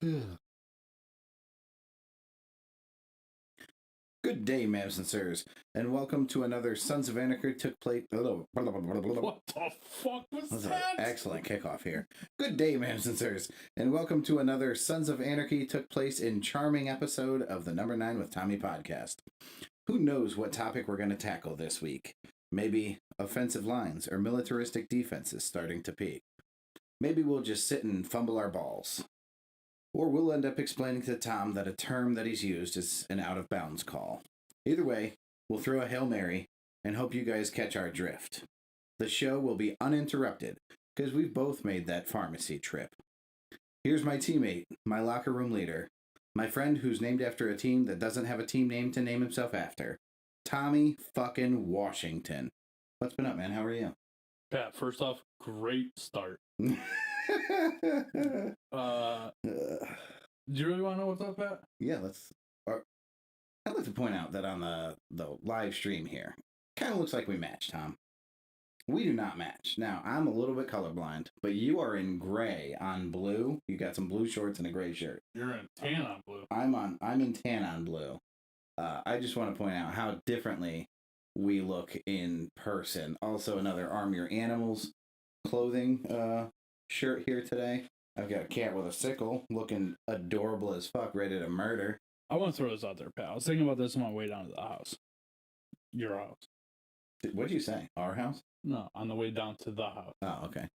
Good day, ma'ams and sirs, and welcome to another Sons of Anarchy took place. What the fuck was That's an that? excellent kickoff here. Good day, ma'ams and sirs, and welcome to another Sons of Anarchy took place in charming episode of the Number 9 with Tommy podcast. Who knows what topic we're going to tackle this week? Maybe offensive lines or militaristic defenses starting to peak. Maybe we'll just sit and fumble our balls. Or we'll end up explaining to Tom that a term that he's used is an out-of-bounds call. Either way, we'll throw a Hail Mary and hope you guys catch our drift. The show will be uninterrupted because we've both made that pharmacy trip. Here's my teammate, my locker room leader, my friend who's named after a team that doesn't have a team name to name himself after, Tommy fucking Washington. What's been up, man? How are you? Pat, first off, great start. Do you really want to know what's up, Pat? Yeah, I'd like to point out that on the live stream here, kind of looks like we match, Tom. We do not match. Now, I'm a little bit colorblind, but you are in gray on blue. You got some blue shorts and a gray shirt. You're in tan on blue. I'm in tan on blue. I just want to point out how differently we look in person. Also, another Arm Your Animals clothing shirt here today. I've got a cat with a sickle looking adorable as fuck, ready to murder. I want to throw this out there, Pat. I was thinking about this on my way down to the house. Your house. What'd you say? Our house? No, on the way down to the house. Oh, okay.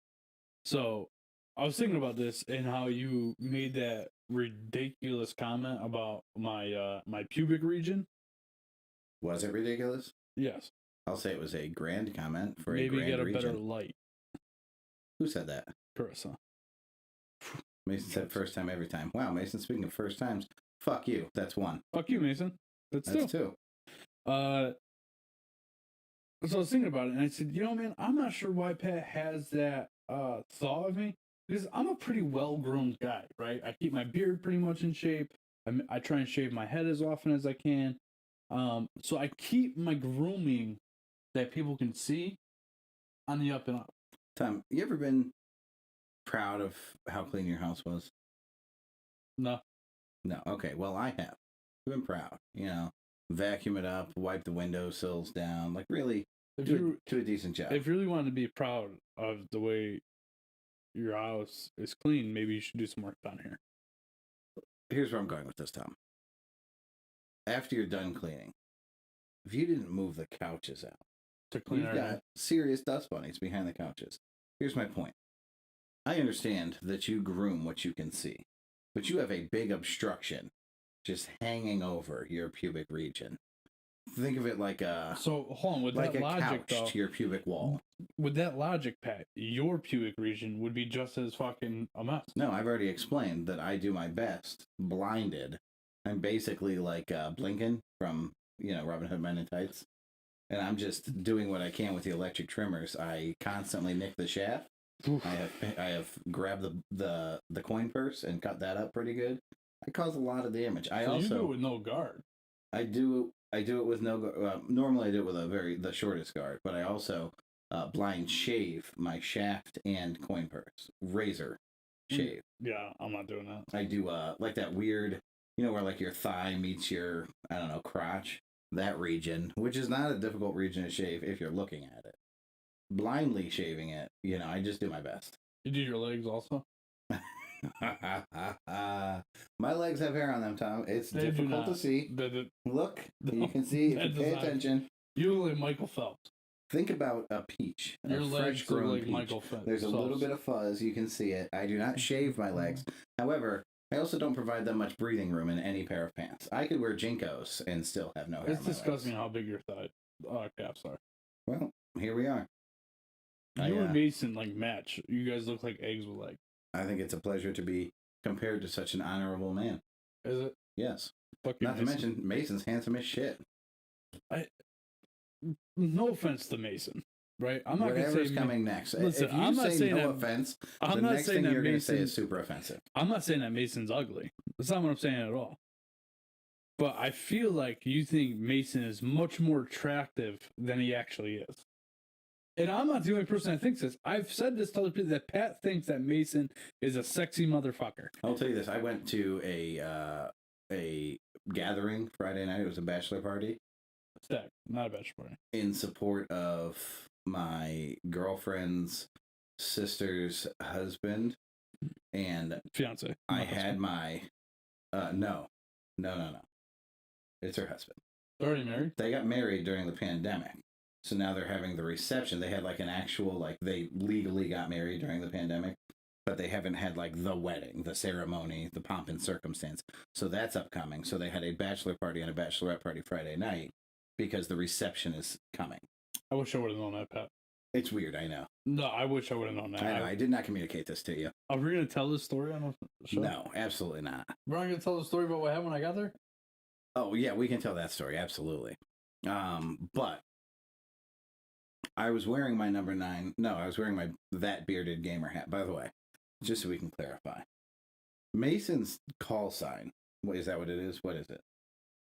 So, I was thinking about this and how you made that ridiculous comment about my my pubic region. Was it ridiculous? Yes. I'll say it was a grand comment for Maybe a grand get a region. better light. Who said that? Carissa. Mason said first time every time. Wow, Mason, speaking of first times, fuck you. That's one. Fuck you, Mason. That's two. So I was thinking about it, and I said, you know, man, I'm not sure why Pat has that thought of me, because I'm a pretty well-groomed guy, right? I keep my beard pretty much in shape. I try and shave my head as often as I can. So I keep my grooming that people can see on the up and up. Tom, you ever been proud of how clean your house was? No. No. Okay. Well, I have. I've been proud. You know, vacuum it up, wipe the windowsills down, like really do a decent job. If you really want to be proud of the way your house is clean, maybe you should do some work down here. Here's where I'm going with this, Tom. After you're done cleaning, if you didn't move the couches out, to clean you've got serious dust bunnies behind the couches. Here's my point. I understand that you groom what you can see, but you have a big obstruction just hanging over your pubic region. Think of it like a hold on, with like that a logic, couch though, to your pubic wall. With that logic, Pat, your pubic region would be just as fucking a mess. No, I've already explained that I do my best blinded. I'm basically like Blinken from Robin Hood Men in Tights. And I'm just doing what I can with the electric trimmers. I constantly nick the shaft. I have grabbed the coin purse and cut that up pretty good. I cause a lot of damage. You do it with no guard. I do it with no guard. Normally I do it with the shortest guard, but I also blind shave my shaft and coin purse. Razor shave. Yeah, I'm not doing that. I do like that weird, where like your thigh meets your, I don't know, crotch. That region, which is not a difficult region to shave if you're looking at it. Blindly shaving it, I just do my best. You do your legs also? My legs have hair on them, Tom. It's difficult to see. Look, you can see if you pay attention. You look like Michael Phelps. Think about a peach. Your legs look like Michael Phelps. There's a little bit of fuzz. You can see it. I do not shave my legs. However, I also don't provide them much breathing room in any pair of pants. I could wear Jinkos and still have no hair. It's disgusting how big your thigh calves are. Well, here we are. You and Mason match. You guys look like eggs with legs. I think it's a pleasure to be compared to such an honorable man. Is it? Yes. Fuck you, Not to mention, Mason's handsome as shit. No offense to Mason. Right, I'm not Whatever's gonna say coming next. Listen, if you I'm not say saying no that, offense, I'm the not next saying thing that you're going to say Mason- is super offensive. I'm not saying that Mason's ugly. That's not what I'm saying at all. But I feel like you think Mason is much more attractive than he actually is. And I'm not the only person that thinks this. I've said this to other people that Pat thinks that Mason is a sexy motherfucker. I'll tell you this. I went to a gathering Friday night. It was a bachelor party. Stag, not a bachelor party. In support of my girlfriend's sister's husband. And fiance. I had my no. It's her husband. They're already married? They got married during the pandemic. So now they're having the reception. They had like an actual, like, they legally got married during the pandemic, but they haven't had like the wedding, the ceremony, the pomp and circumstance. So that's upcoming. So they had a bachelor party and a bachelorette party Friday night because the reception is coming. I wish I would have known that, Pat. It's weird, I know. No, I wish I would have known that. I know. I did not communicate this to you. Are we going to tell this story on the show? No, absolutely not. We're not going to tell the story about what happened when I got there? Oh, yeah, we can tell that story. Absolutely. But I was wearing my number 9. No, I was wearing my That Bearded Gamer hat. By the way, just so we can clarify. Mason's call sign. Is that what it is? What is it?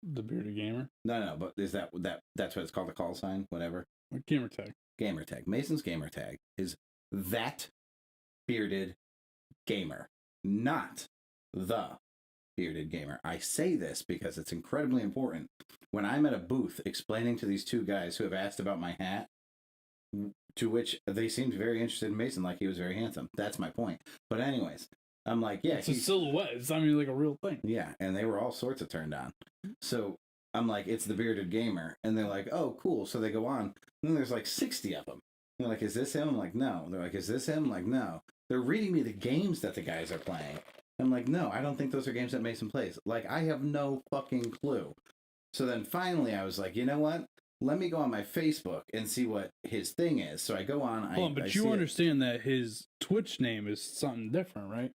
The Bearded Gamer? No, but is that's what it's called, the call sign? Whatever. Gamer tag. Gamer tag. Mason's gamer tag is That Bearded Gamer, not the Bearded Gamer. I say this because it's incredibly important. When I'm at a booth explaining to these two guys who have asked about my hat, to which they seemed very interested in Mason, like he was very handsome. That's my point. But anyways, I'm like, yeah. It's a silhouette. It's not even like a real thing. Yeah, and they were all sorts of turned on. So I'm like, it's the Bearded Gamer. And they're like, oh, cool. So they go on. And then there's like 60 of them. They're like, is this him? I'm like, no. They're like, is this him? I'm like, no. They're reading me the games that the guys are playing. I'm like, no, I don't think those are games that Mason plays. Like, I have no fucking clue. So then finally I was like, you know what? Let me go on my Facebook and see what his thing is. So I go on. Hold on, but you understand that his Twitch name is something different, right?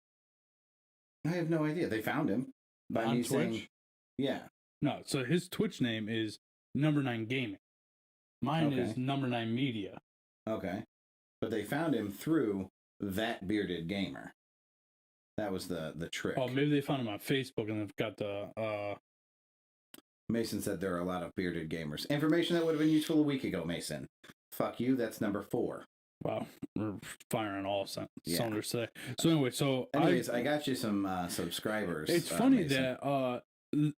I have no idea. They found him by on me Twitch? saying, yeah. No, so his Twitch name is Number 9 Gaming. Mine is Number 9 Media. Okay. But they found him through That Bearded Gamer. That was the trick. Oh, maybe they found him on Facebook and they've got the... Mason said there are a lot of bearded gamers. Information that would have been useful a week ago, Mason. Fuck you, that's number 4. Wow, we're firing all cylinders today. So anyway, Anyways, I got you some subscribers. It's funny Mason. that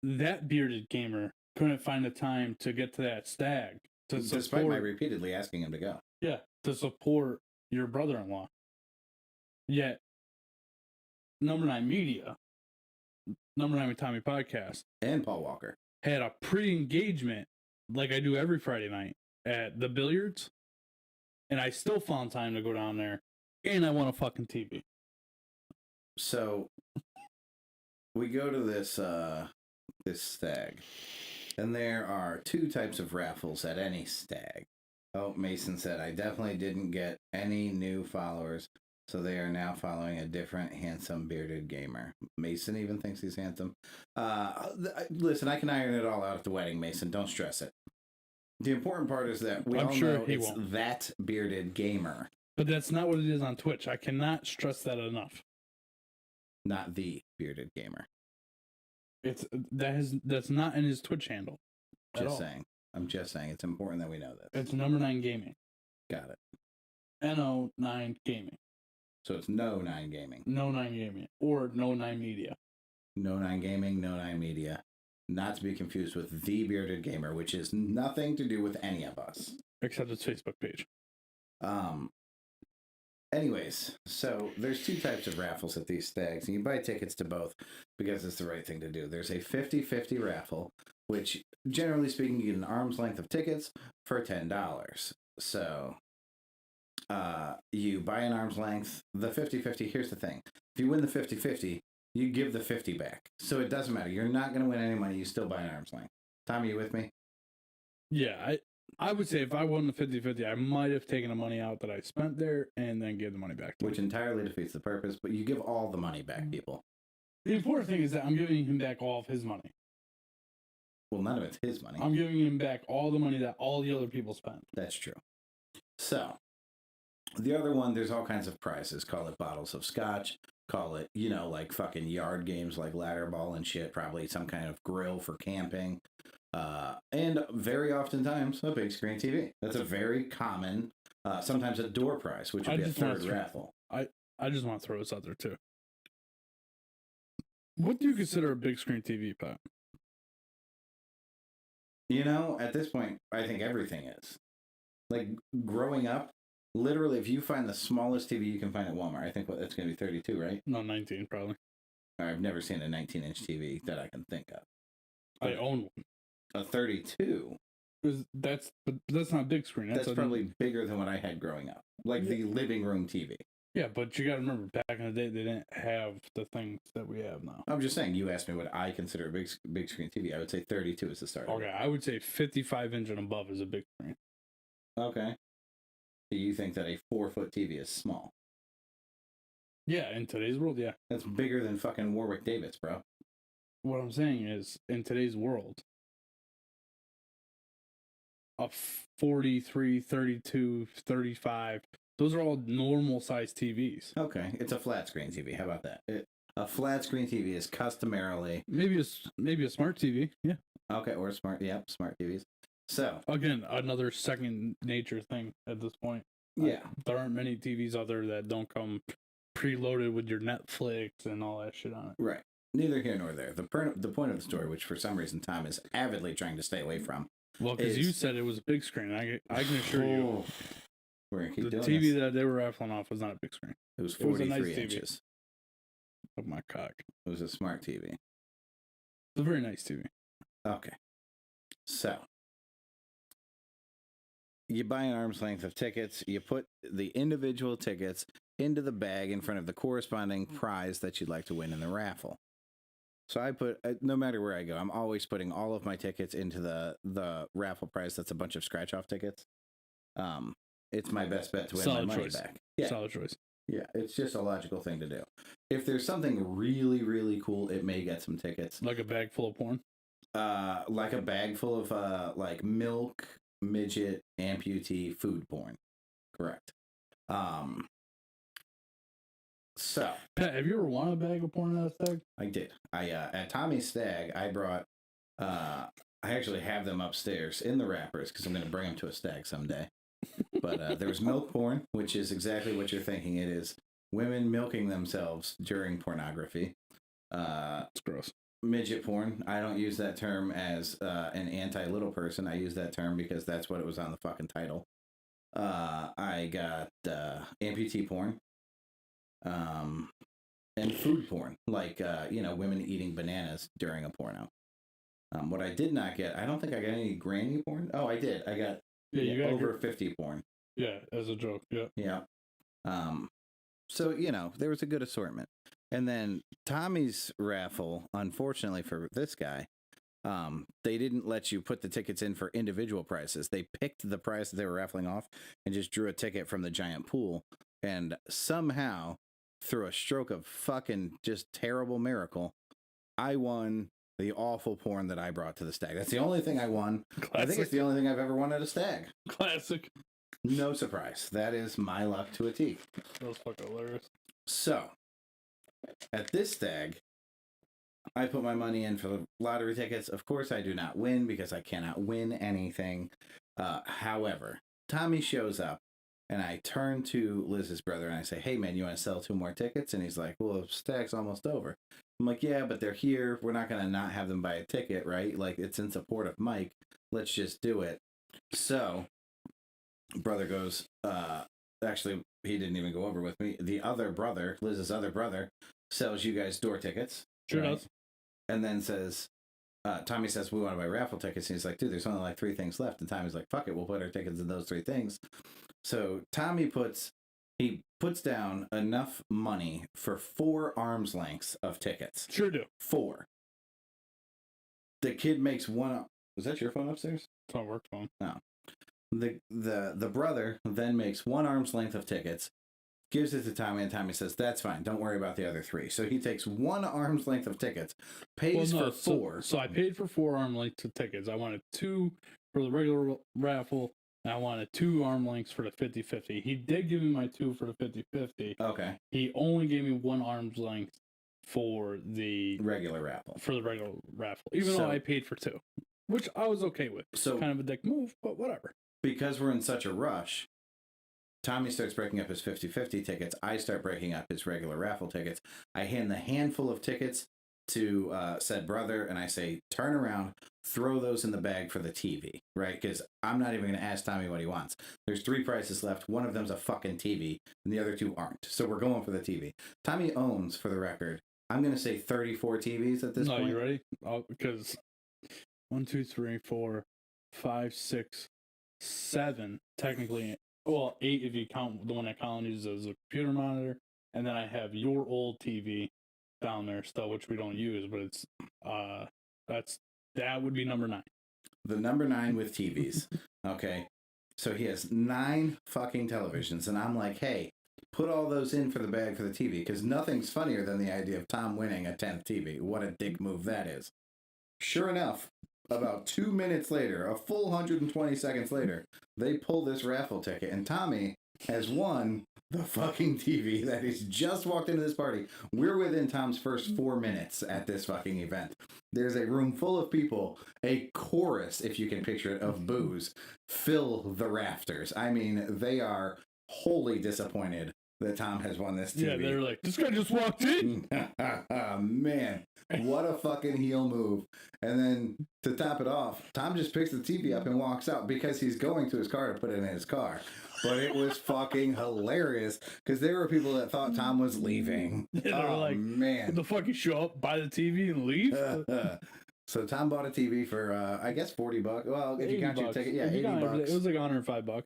that Bearded Gamer couldn't find the time to get to that stag. Despite my repeatedly asking him to go. Yeah, to support your brother-in-law. Yet, Number 9 Media, Number 9 with Tommy Podcast, and Paul Walker had a pre-engagement like I do every Friday night at the billiards, and I still found time to go down there, and I won a fucking TV. So we go to this stag, and there are 2 types of raffles at any stag. Oh, Mason said, I definitely didn't get any new followers, so they are now following a different handsome bearded gamer. Mason even thinks he's handsome. Listen, I can iron it all out at the wedding, Mason. Don't stress it. The important part is that we all know it's That Bearded Gamer. But that's not what it is on Twitch. I cannot stress that enough. Not the Bearded Gamer. That's not in his Twitch handle. Just saying. I'm just saying. It's important that we know this. It's Number 9 Gaming. Got it. NO9 Gaming. So it's No 9 Gaming. No 9 Gaming. Or No 9 Media. No 9 Gaming, No 9 Media. Not to be confused with The Bearded Gamer, which is nothing to do with any of us. Except its Facebook page. Anyways, so there's 2 types of raffles at these stags, and you buy tickets to both because it's the right thing to do. There's a 50-50 raffle, which, generally speaking, you get an arm's length of tickets for $10. So, you buy an arm's length. The 50-50, here's the thing. If you win the 50-50, you give the 50 back. So it doesn't matter. You're not going to win any money. You still buy an arm's length. Tom, are you with me? Yeah, I would say if I won the 50-50, I might have taken the money out that I spent there and then give the money back to him. Which entirely defeats the purpose, but you give all the money back, people. The important thing is that I'm giving him back all of his money. Well, none of it's his money. I'm giving him back all the money that all the other people spent. That's true. So, the other one, there's all kinds of prizes. Call it bottles of scotch. Call it, like fucking yard games like ladder ball and shit. Probably some kind of grill for camping. And very oftentimes, a big screen TV. That's a very common Sometimes a door prize, which would be a third raffle. I just want to throw this out there too. What do you consider a big screen TV, Pat? At this point, I think everything is. Like, growing up, literally, if you find the smallest TV you can find at Walmart, I think that's going to be 32, right? No, 19, probably. I've never seen a 19-inch TV that I can think of. I own one. A 32? That's not big screen. That's probably bigger than what I had growing up. Like the living room TV. Yeah, but you got to remember, back in the day, they didn't have the things that we have now. I'm just saying, you asked me what I consider a big screen TV. I would say 32 is the start. Okay, I would say 55-inch and above is a big screen. Okay. Do you think that a 4-foot TV is small? Yeah, in today's world, yeah. That's bigger than fucking Warwick Davis, bro. What I'm saying is, in today's world, a 43, 32, 35, those are all normal size TVs. Okay, it's a flat screen TV. How about that? A flat screen TV is customarily... Maybe a smart TV, yeah. Okay, or smart TVs. So... Again, another second nature thing at this point. Yeah. There aren't many TVs out there that don't come preloaded with your Netflix and all that shit on it. Right. Neither here nor there. The point of the story, which for some reason Tom is avidly trying to stay away from... Well, because you said it was a big screen. I can assure you... We're gonna keep the doing TV this. that they were raffling off was not a big screen. It was 43 nice inches. Of my cock. It was a smart TV. It's a very nice TV. Okay. So, you buy an arm's length of tickets. You put the individual tickets into the bag in front of the corresponding prize that you'd like to win in the raffle. So I put, no matter where I go, I'm always putting all of my tickets into the raffle prize. That's a bunch of scratch-off tickets. It's my best bet to win my money back. Yeah. Solid choice. Yeah, it's just a logical thing to do. If there's something really, really cool, it may get some tickets. Like a bag full of porn? Like a bag full of like milk, midget, amputee, food porn. Correct. So, Pat, have you ever won a bag of porn at a stag? I did. At Tommy's stag, I brought. I actually have them upstairs in the wrappers because I'm going to bring them to a stag someday. But there was milk porn, which is exactly what you're thinking. It is women milking themselves during pornography. It's gross. Midget porn. I don't use that term as an anti-little person. I use that term because that's what it was on the fucking title. I got amputee porn. And food porn, like, women eating bananas during a porno. What I did not get, I don't think I got any granny porn. Oh, I did. I got over 50 porn. Yeah, as a joke. Yeah. Yeah. So, there was a good assortment. And then Tommy's raffle, unfortunately for this guy, they didn't let you put the tickets in for individual prices. They picked the price that they were raffling off and just drew a ticket from the giant pool. And somehow, through a stroke of fucking just terrible miracle, I won the awful porn that I brought to the stag. That's the only thing I won. Classic. I think it's the only thing I've ever won at a stag. Classic. No surprise. That is my luck to a T. That was fucking hilarious. So, at this stag, I put my money in for the lottery tickets. Of course, I do not win because I cannot win anything. However, Tommy shows up. And I turn to Liz's brother and I say, hey, man, you want to sell 2 more tickets? And he's like, well, stag's almost over. I'm like, yeah, but they're here. We're not going to not have them buy a ticket, right? Like, it's in support of Mike. Let's just do it. So, brother goes, actually, he didn't even go over with me. The other brother, Liz's other brother, sells you guys door tickets. Sure does. And then says, Tommy says, we want to buy raffle tickets. And he's like, dude, there's only like 3 things left. And Tommy's like, fuck it, we'll put our tickets in those 3 things. So Tommy puts down enough money for 4 arms lengths of tickets. Sure do. 4. The kid makes one. Was that your phone upstairs? It's my work phone. No. The brother then makes 1 arm's length of tickets, gives it to Tommy, and Tommy says, that's fine. Don't worry about the other 3. So he takes 1 arm's length of tickets, pays for 4. So I paid for 4 arm lengths of tickets. I wanted 2 for the regular raffle. I wanted 2 arm lengths for the 50-50. He did give me my 2 for the 50-50. Okay. He only gave me 1 arm's length for the regular raffle. Even though I paid for 2, which I was okay with. So kind of a dick move, but whatever. Because we're in such a rush, Tommy starts breaking up his 50-50 tickets. I start breaking up his regular raffle tickets. I hand the handful of tickets to said brother, and I say, turn around, throw those in the bag for the TV, right? Because I'm not even going to ask Tommy what he wants. There's 3 prices left. One of them's a fucking TV, and the other 2 aren't. So we're going for the TV. Tommy owns, for the record, I'm going to say 34 TVs at this point. You ready? Because 1, 2, 3, 4, 5, 6, 7, technically. Well, 8 if you count the one that Colin uses as a computer monitor. And then I have your old TV down there still, which we don't use, but it's that would be number 9. The number 9 with TVs. Okay. So he has 9 fucking televisions, and I'm like, hey, put all those in for the bag for the TV, because nothing's funnier than the idea of Tom winning a 10th TV. What a dick move that is. Sure enough, about 2 minutes later, a full 120 seconds later, they pull this raffle ticket, and Tommy has won the fucking TV that he's just walked into this party. We're within Tom's first 4 minutes at this fucking event. There's a room full of people, a chorus, if you can picture it, of boos fill the rafters. I mean, they are wholly disappointed that Tom has won this TV. Yeah, they're like, this guy just walked in. Man, what a fucking heel move. And then to top it off, Tom just picks the TV up and walks out because he's going to his car to put it in his car. But it was fucking hilarious because there were people that thought Tom was leaving. Yeah, they were like, man. What the fuck, you show up, buy the TV, and leave? So Tom bought a TV for, I guess, $40. Well, if you count your ticket, yeah, $80. It was like $105.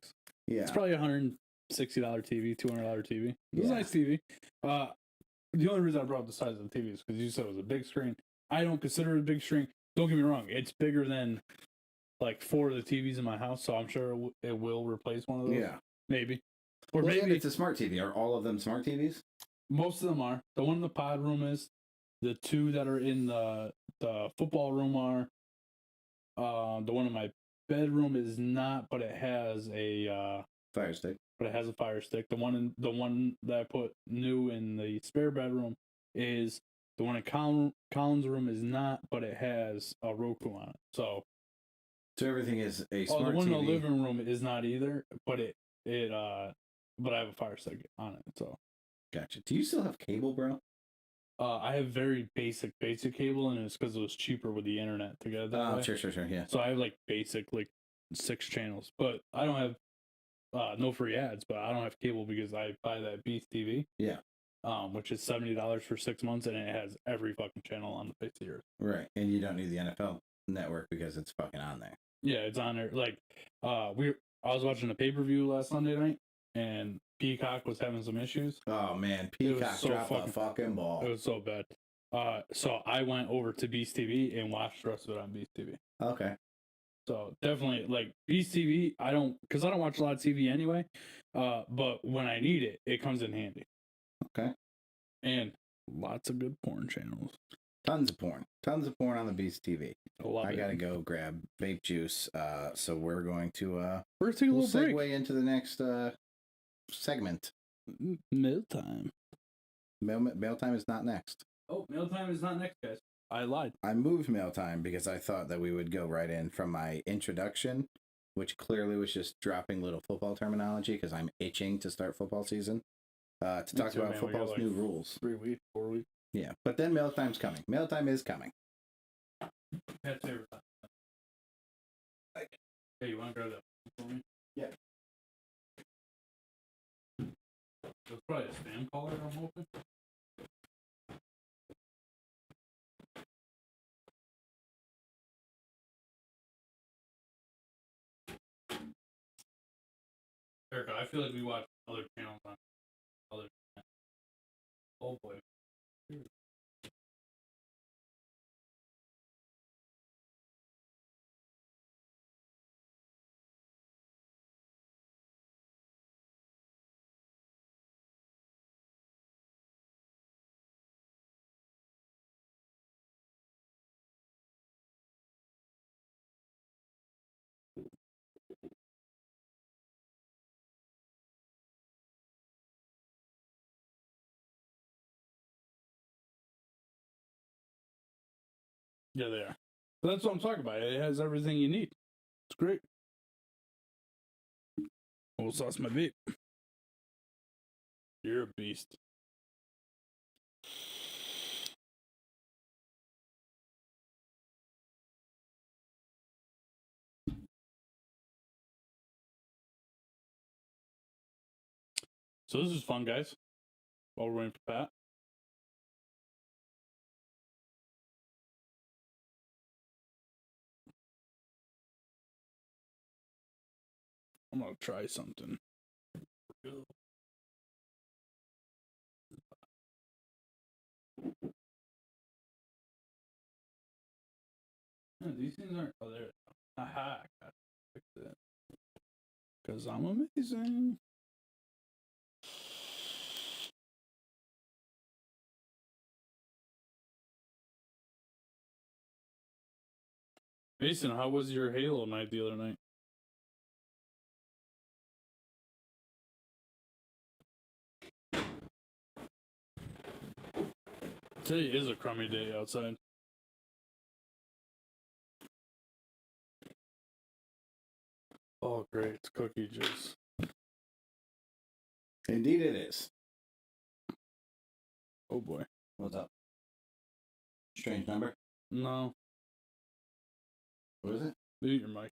Yeah. It's probably $160 TV, $200 TV. It was a nice TV. The only reason I brought up the size of the TV is because you said it was a big screen. I don't consider it a big screen. Don't get me wrong. It's bigger than like 4 of the TVs in my house, so I'm sure it will replace one of those. Yeah. Maybe. Or maybe it's a smart TV. Are all of them smart TVs? Most of them are. The one in the pod room is. The 2 that are in the football room are. The one in my bedroom is not, but it has a fire stick. But it has a fire stick. The one that I put new in the spare bedroom is. The one in Colin's room is not, but it has a Roku on it. So everything is a smart TV. The one in the living room is not either, but but I have a fire stick on it. So gotcha. Do you still have cable, bro? I have very basic cable, and it's because it was cheaper with the internet to get it that way. Sure, yeah. So I have like basic 6 channels, but I don't have no free ads. But I don't have cable because I buy that Beast TV. Yeah. Which is $70 for 6 months, and it has every fucking channel on the face of the earth. Right, and you don't need the NFL Network because it's fucking on there. Yeah, it's on there. Like, I was watching a pay-per-view last Sunday night, and Peacock was having some issues. Oh man, Peacock dropped the fucking ball. It was so bad. So I went over to Beast TV and watched the rest of it on Beast TV. Okay. So definitely, like Beast TV, because I don't watch a lot of TV anyway. But when I need it, it comes in handy. Okay. And lots of good porn channels. Tons of porn on the Beast TV. I gotta go grab vape juice. So we're going to we'll take a little break. Segue into the next segment. Mail time. Mail time is not next. Oh, mail time is not next, guys. I lied. I moved mail time because I thought that we would go right in from my introduction, which clearly was just dropping little football terminology because I'm itching to start football season. To talk about football's new rules. 3 weeks, 4 weeks. Yeah, but then mail time's coming. Mail time is coming. Pat's favorite time. Hey, you want to grab that for me? Yeah. It's probably a spam caller I'm hoping. Erica, I feel like we watch other channels on other channels. Oh boy. Yeah, they are. So that's what I'm talking about. It has everything you need. It's great. We'll sauce my vape. You're a beast. So this is fun, guys. While we're waiting for Pat. I'm gonna try something. No, these things aren't. Oh, there. Aha! I fixed it. Because I'm amazing. Mason, how was your Halo night the other night? Today is a crummy day outside. Oh, great. It's cookie juice. Indeed it is. Oh, boy. What's up? Strange number? No. What is it? Mute your mic.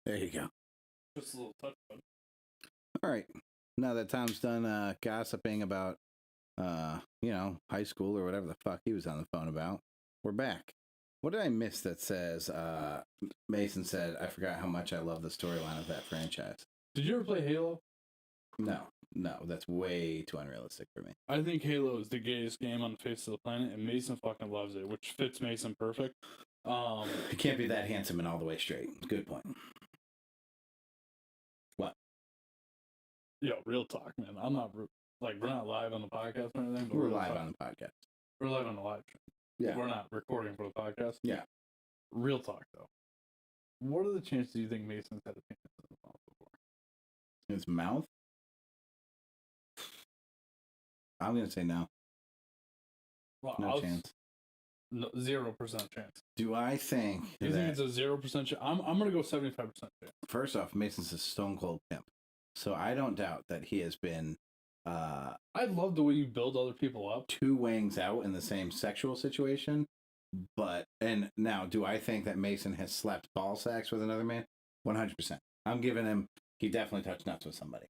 There you go. Just a little touch button. All right. Now that Tom's done gossiping about, high school or whatever the fuck he was on the phone about, we're back. What did I miss that says, Mason said, I forgot how much I love the storyline of that franchise? Did you ever play Halo? No, that's way too unrealistic for me. I think Halo is the gayest game on the face of the planet, and Mason fucking loves it, which fits Mason perfect. He can't be that handsome and all the way straight. Good point. What? Yo, real talk, man. I'm not we're not live on the podcast or anything. But We're live on the podcast. We're live on the live stream. Yeah. We're not recording for the podcast. Yeah. Real talk though. What are the chances you think Mason's had a penis in his mouth before? His mouth? I'm gonna say no. Well, No chance. 0% chance. Do I think? Do you think it's a 0% chance? I'm gonna go 75% chance. First off, Mason's a stone cold pimp, so I don't doubt that he has been I love the way you build other people up. two wings out in the same sexual situation. And now, do I think that Mason has slept ball sacks with another man? 100%. I'm giving him, he definitely touched nuts with somebody.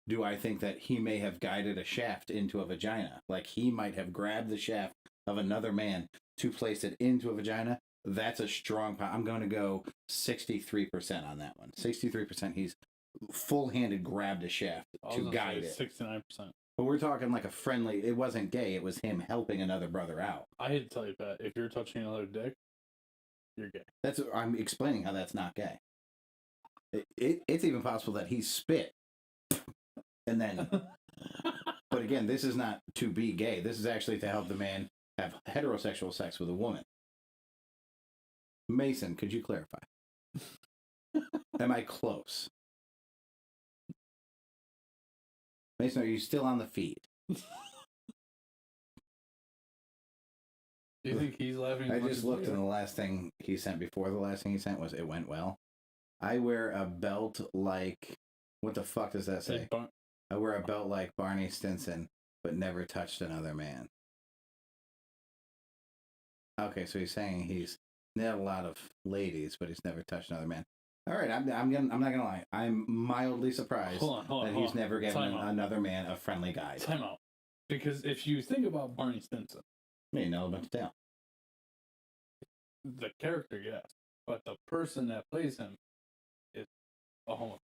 Do I think that he may have guided a shaft into a vagina? Like he might have grabbed the shaft of another man to place it into a vagina? That's a strong, I'm going to go 63% on that one. 63% he's full-handed grabbed a shaft to guide it. 69%. But we're talking like a friendly, it wasn't gay, it was him helping another brother out. I hate to tell you, Pat, if you're touching another dick, you're gay. I'm explaining how that's not gay. It's even possible that he spit. And then, but again, this is not to be gay. This is actually to help the man have heterosexual sex with a woman. Mason, could you clarify? Am I close? Mason, are you still on the feed? Do you think he's laughing? I just looked, and the last thing he sent before the last thing he sent was, "It went well." I wear a belt like, what the fuck does that say? I wear a belt like Barney Stinson, but never touched another man. Okay, so he's saying he's nailed a lot of ladies, but he's never touched another man. All right, I'm not gonna lie. I'm mildly surprised that he's never given another man a friendly guide. Time out, because if you think about Barney Stinson, you know about the tale. The character, yes, but the person that plays him is a homo.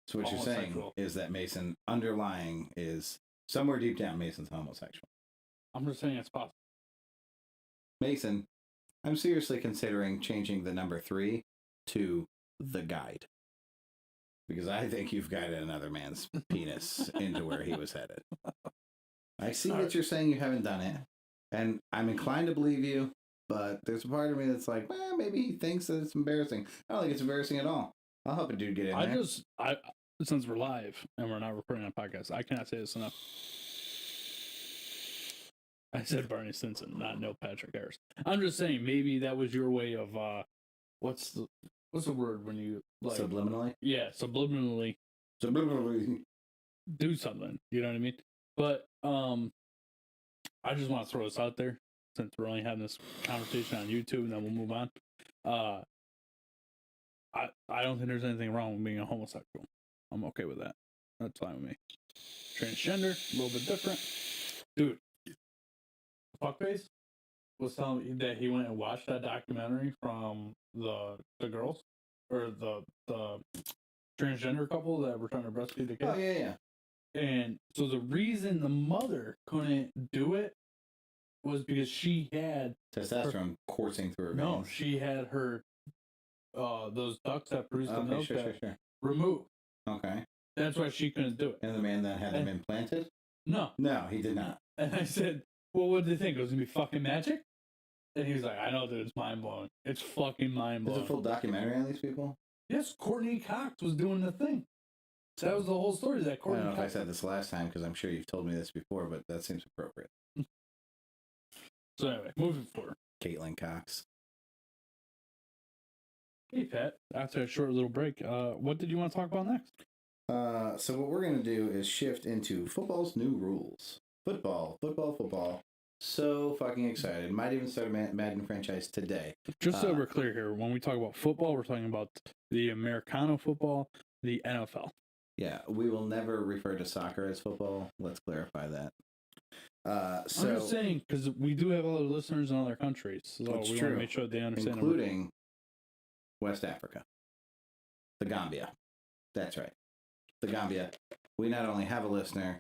So what you're saying is that Mason, underlying, is somewhere deep down, Mason's homosexual. I'm just saying it's possible. Mason, I'm seriously considering changing the number 3 to the guide. Because I think you've guided another man's penis into where he was headed. I see that you're saying you haven't done it, and I'm inclined to believe you, but there's a part of me that's like, well, maybe he thinks that it's embarrassing. I don't think it's embarrassing at all. I'll help a dude get in there. Since we're live and we're not recording a podcast, I cannot say this enough. I said Barney Stinson, not Neil Patrick Harris. I'm just saying, maybe that was your way of, what's the word when you, like... Subliminally? Yeah, subliminally do something, you know what I mean? But, I just want to throw this out there, since we're only having this conversation on YouTube, and then we'll move on. I don't think there's anything wrong with being a homosexual. I'm okay with that. That's fine with me. Transgender, a little bit different. Dude, Fuckface was telling me that he went and watched that documentary from the girls, or the transgender couple that were trying to breastfeed the kid. Oh, yeah. And so the reason the mother couldn't do it was because she had testosterone coursing through her veins. No, she had her those ducts that produce the milk removed. Okay. That's why she couldn't do it. And the man that had them implanted? No, he did not. And I said, well, what did they think? It was gonna be fucking magic? And he was like, I know, dude, it's mind blowing. It's fucking mind blowing. There's a full documentary on these people? Yes, Courtney Cox was doing the thing. That was the whole story. That Courtney. I don't know if I said this last time because I'm sure you've told me this before, but that seems appropriate. So anyway, moving forward. Caitlin Cox. Hey, Pat. After a short little break, what did you want to talk about next? So what we're going to do is shift into football's new rules. Football. So fucking excited. Might even start a Madden franchise today. Just so we're clear here, when we talk about football, we're talking about the Americano football, the NFL. Yeah, we will never refer to soccer as football. Let's clarify that. I'm just saying, because we do have other listeners in other countries, so we want to make sure they understand. Including West Africa. The Gambia. That's right. The Gambia. We not only have a listener,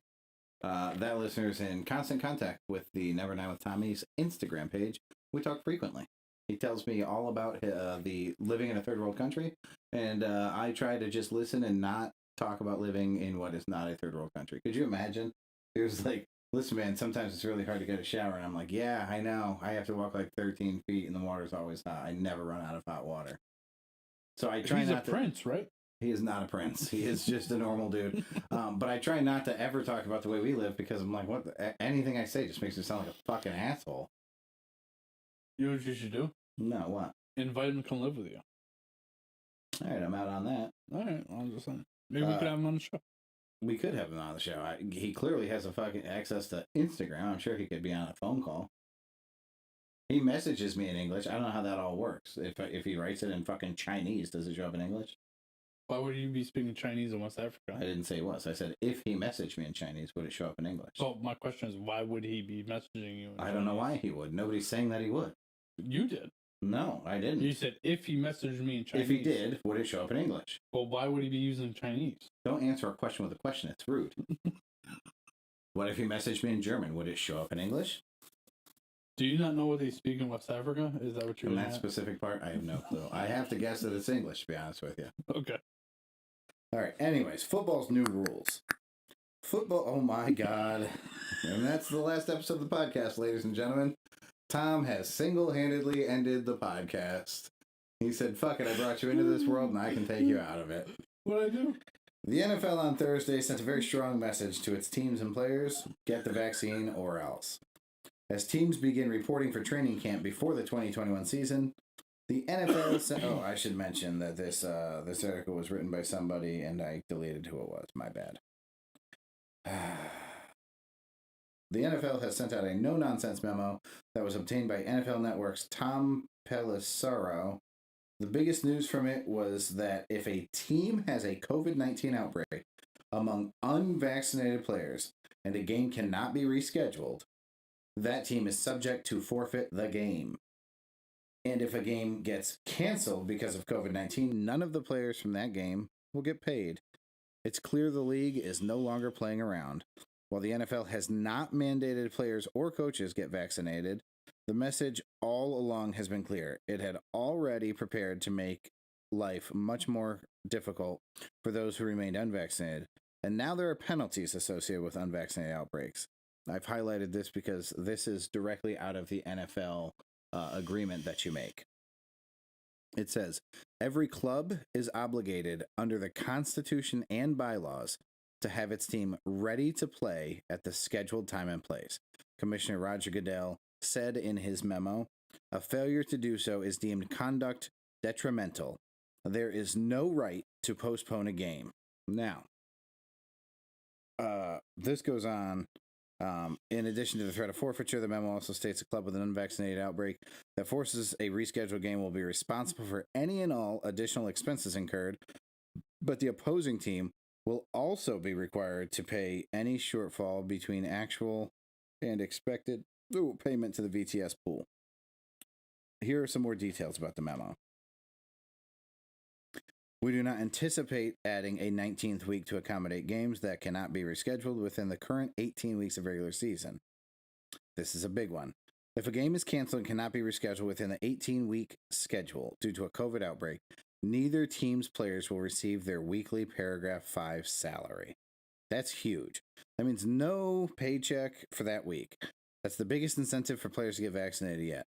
that listener is in constant contact with the Never Nine with Tommy's Instagram page. We talk frequently. He tells me all about the living in a third world country, and I try to just listen and not talk about living in what is not a third world country. Could you imagine? There's like, listen, man, sometimes it's really hard to get a shower, and I'm like, yeah, I know. I have to walk like 13 feet, and the water's always hot. I never run out of hot water. So I try not to... He's a prince, right? He is not a prince. He is just a normal dude. But I try not to ever talk about the way we live because I'm like, anything I say just makes me sound like a fucking asshole. You know what you should do? No, what? Invite him to come live with you. All right, I'm out on that. All right, I'm just saying. Maybe we could have him on the show. We could have him on the show. He clearly has a fucking access to Instagram. I'm sure he could be on a phone call. He messages me in English. I don't know how that all works. If he writes it in fucking Chinese, does it show up in English? Why would you be speaking Chinese in West Africa? I didn't say it was. I said if he messaged me in Chinese, would it show up in English? So my question is, why would he be messaging you? I don't know why he would. Nobody's saying that he would. You did. No, I didn't. You said if he messaged me in Chinese. If he did, would it show up in English? Well, why would he be using Chinese? Don't answer a question with a question. It's rude. What if he messaged me in German? Would it show up in English? Do you not know what they speak in West Africa? Is that what you're in that specific part? I have no clue. I have to guess that it's English, to be honest with you. Okay. All right. Anyways, football's new rules. Football. Oh my God. And that's the last episode of the podcast, ladies and gentlemen. Tom has single-handedly ended the podcast. He said, fuck it, I brought you into this world and I can take you out of it. What'd I do? The NFL on Thursday sent a very strong message to its teams and players: get the vaccine or else. As teams begin reporting for training camp before the 2021 season, the NFL sent... Oh, I should mention that this article was written by somebody and I deleted who it was. My bad. The NFL has sent out a no-nonsense memo that was obtained by NFL Network's Tom Pelissero. The biggest news from it was that if a team has a COVID-19 outbreak among unvaccinated players and a game cannot be rescheduled, that team is subject to forfeit the game. And if a game gets canceled because of COVID-19, none of the players from that game will get paid. It's clear the league is no longer playing around. While the NFL has not mandated players or coaches get vaccinated, the message all along has been clear. It had already prepared to make life much more difficult for those who remained unvaccinated, and now there are penalties associated with unvaccinated outbreaks. I've highlighted this because this is directly out of the NFL agreement that you make. It says, every club is obligated under the Constitution and bylaws to have its team ready to play at the scheduled time and place. Commissioner Roger Goodell said in his memo, a failure to do so is deemed conduct detrimental. There is no right to postpone a game. Now, this goes on. In addition to the threat of forfeiture, the memo also states a club with an unvaccinated outbreak that forces a rescheduled game will be responsible for any and all additional expenses incurred, but the opposing team will also be required to pay any shortfall between actual and expected payment to the VTS pool. Here are some more details about the memo. We do not anticipate adding a 19th week to accommodate games that cannot be rescheduled within the current 18 weeks of regular season. This is a big one. If a game is canceled and cannot be rescheduled within the 18-week schedule due to a COVID outbreak, neither team's players will receive their weekly paragraph 5 salary. That's huge. That means no paycheck for that week. That's the biggest incentive for players to get vaccinated yet.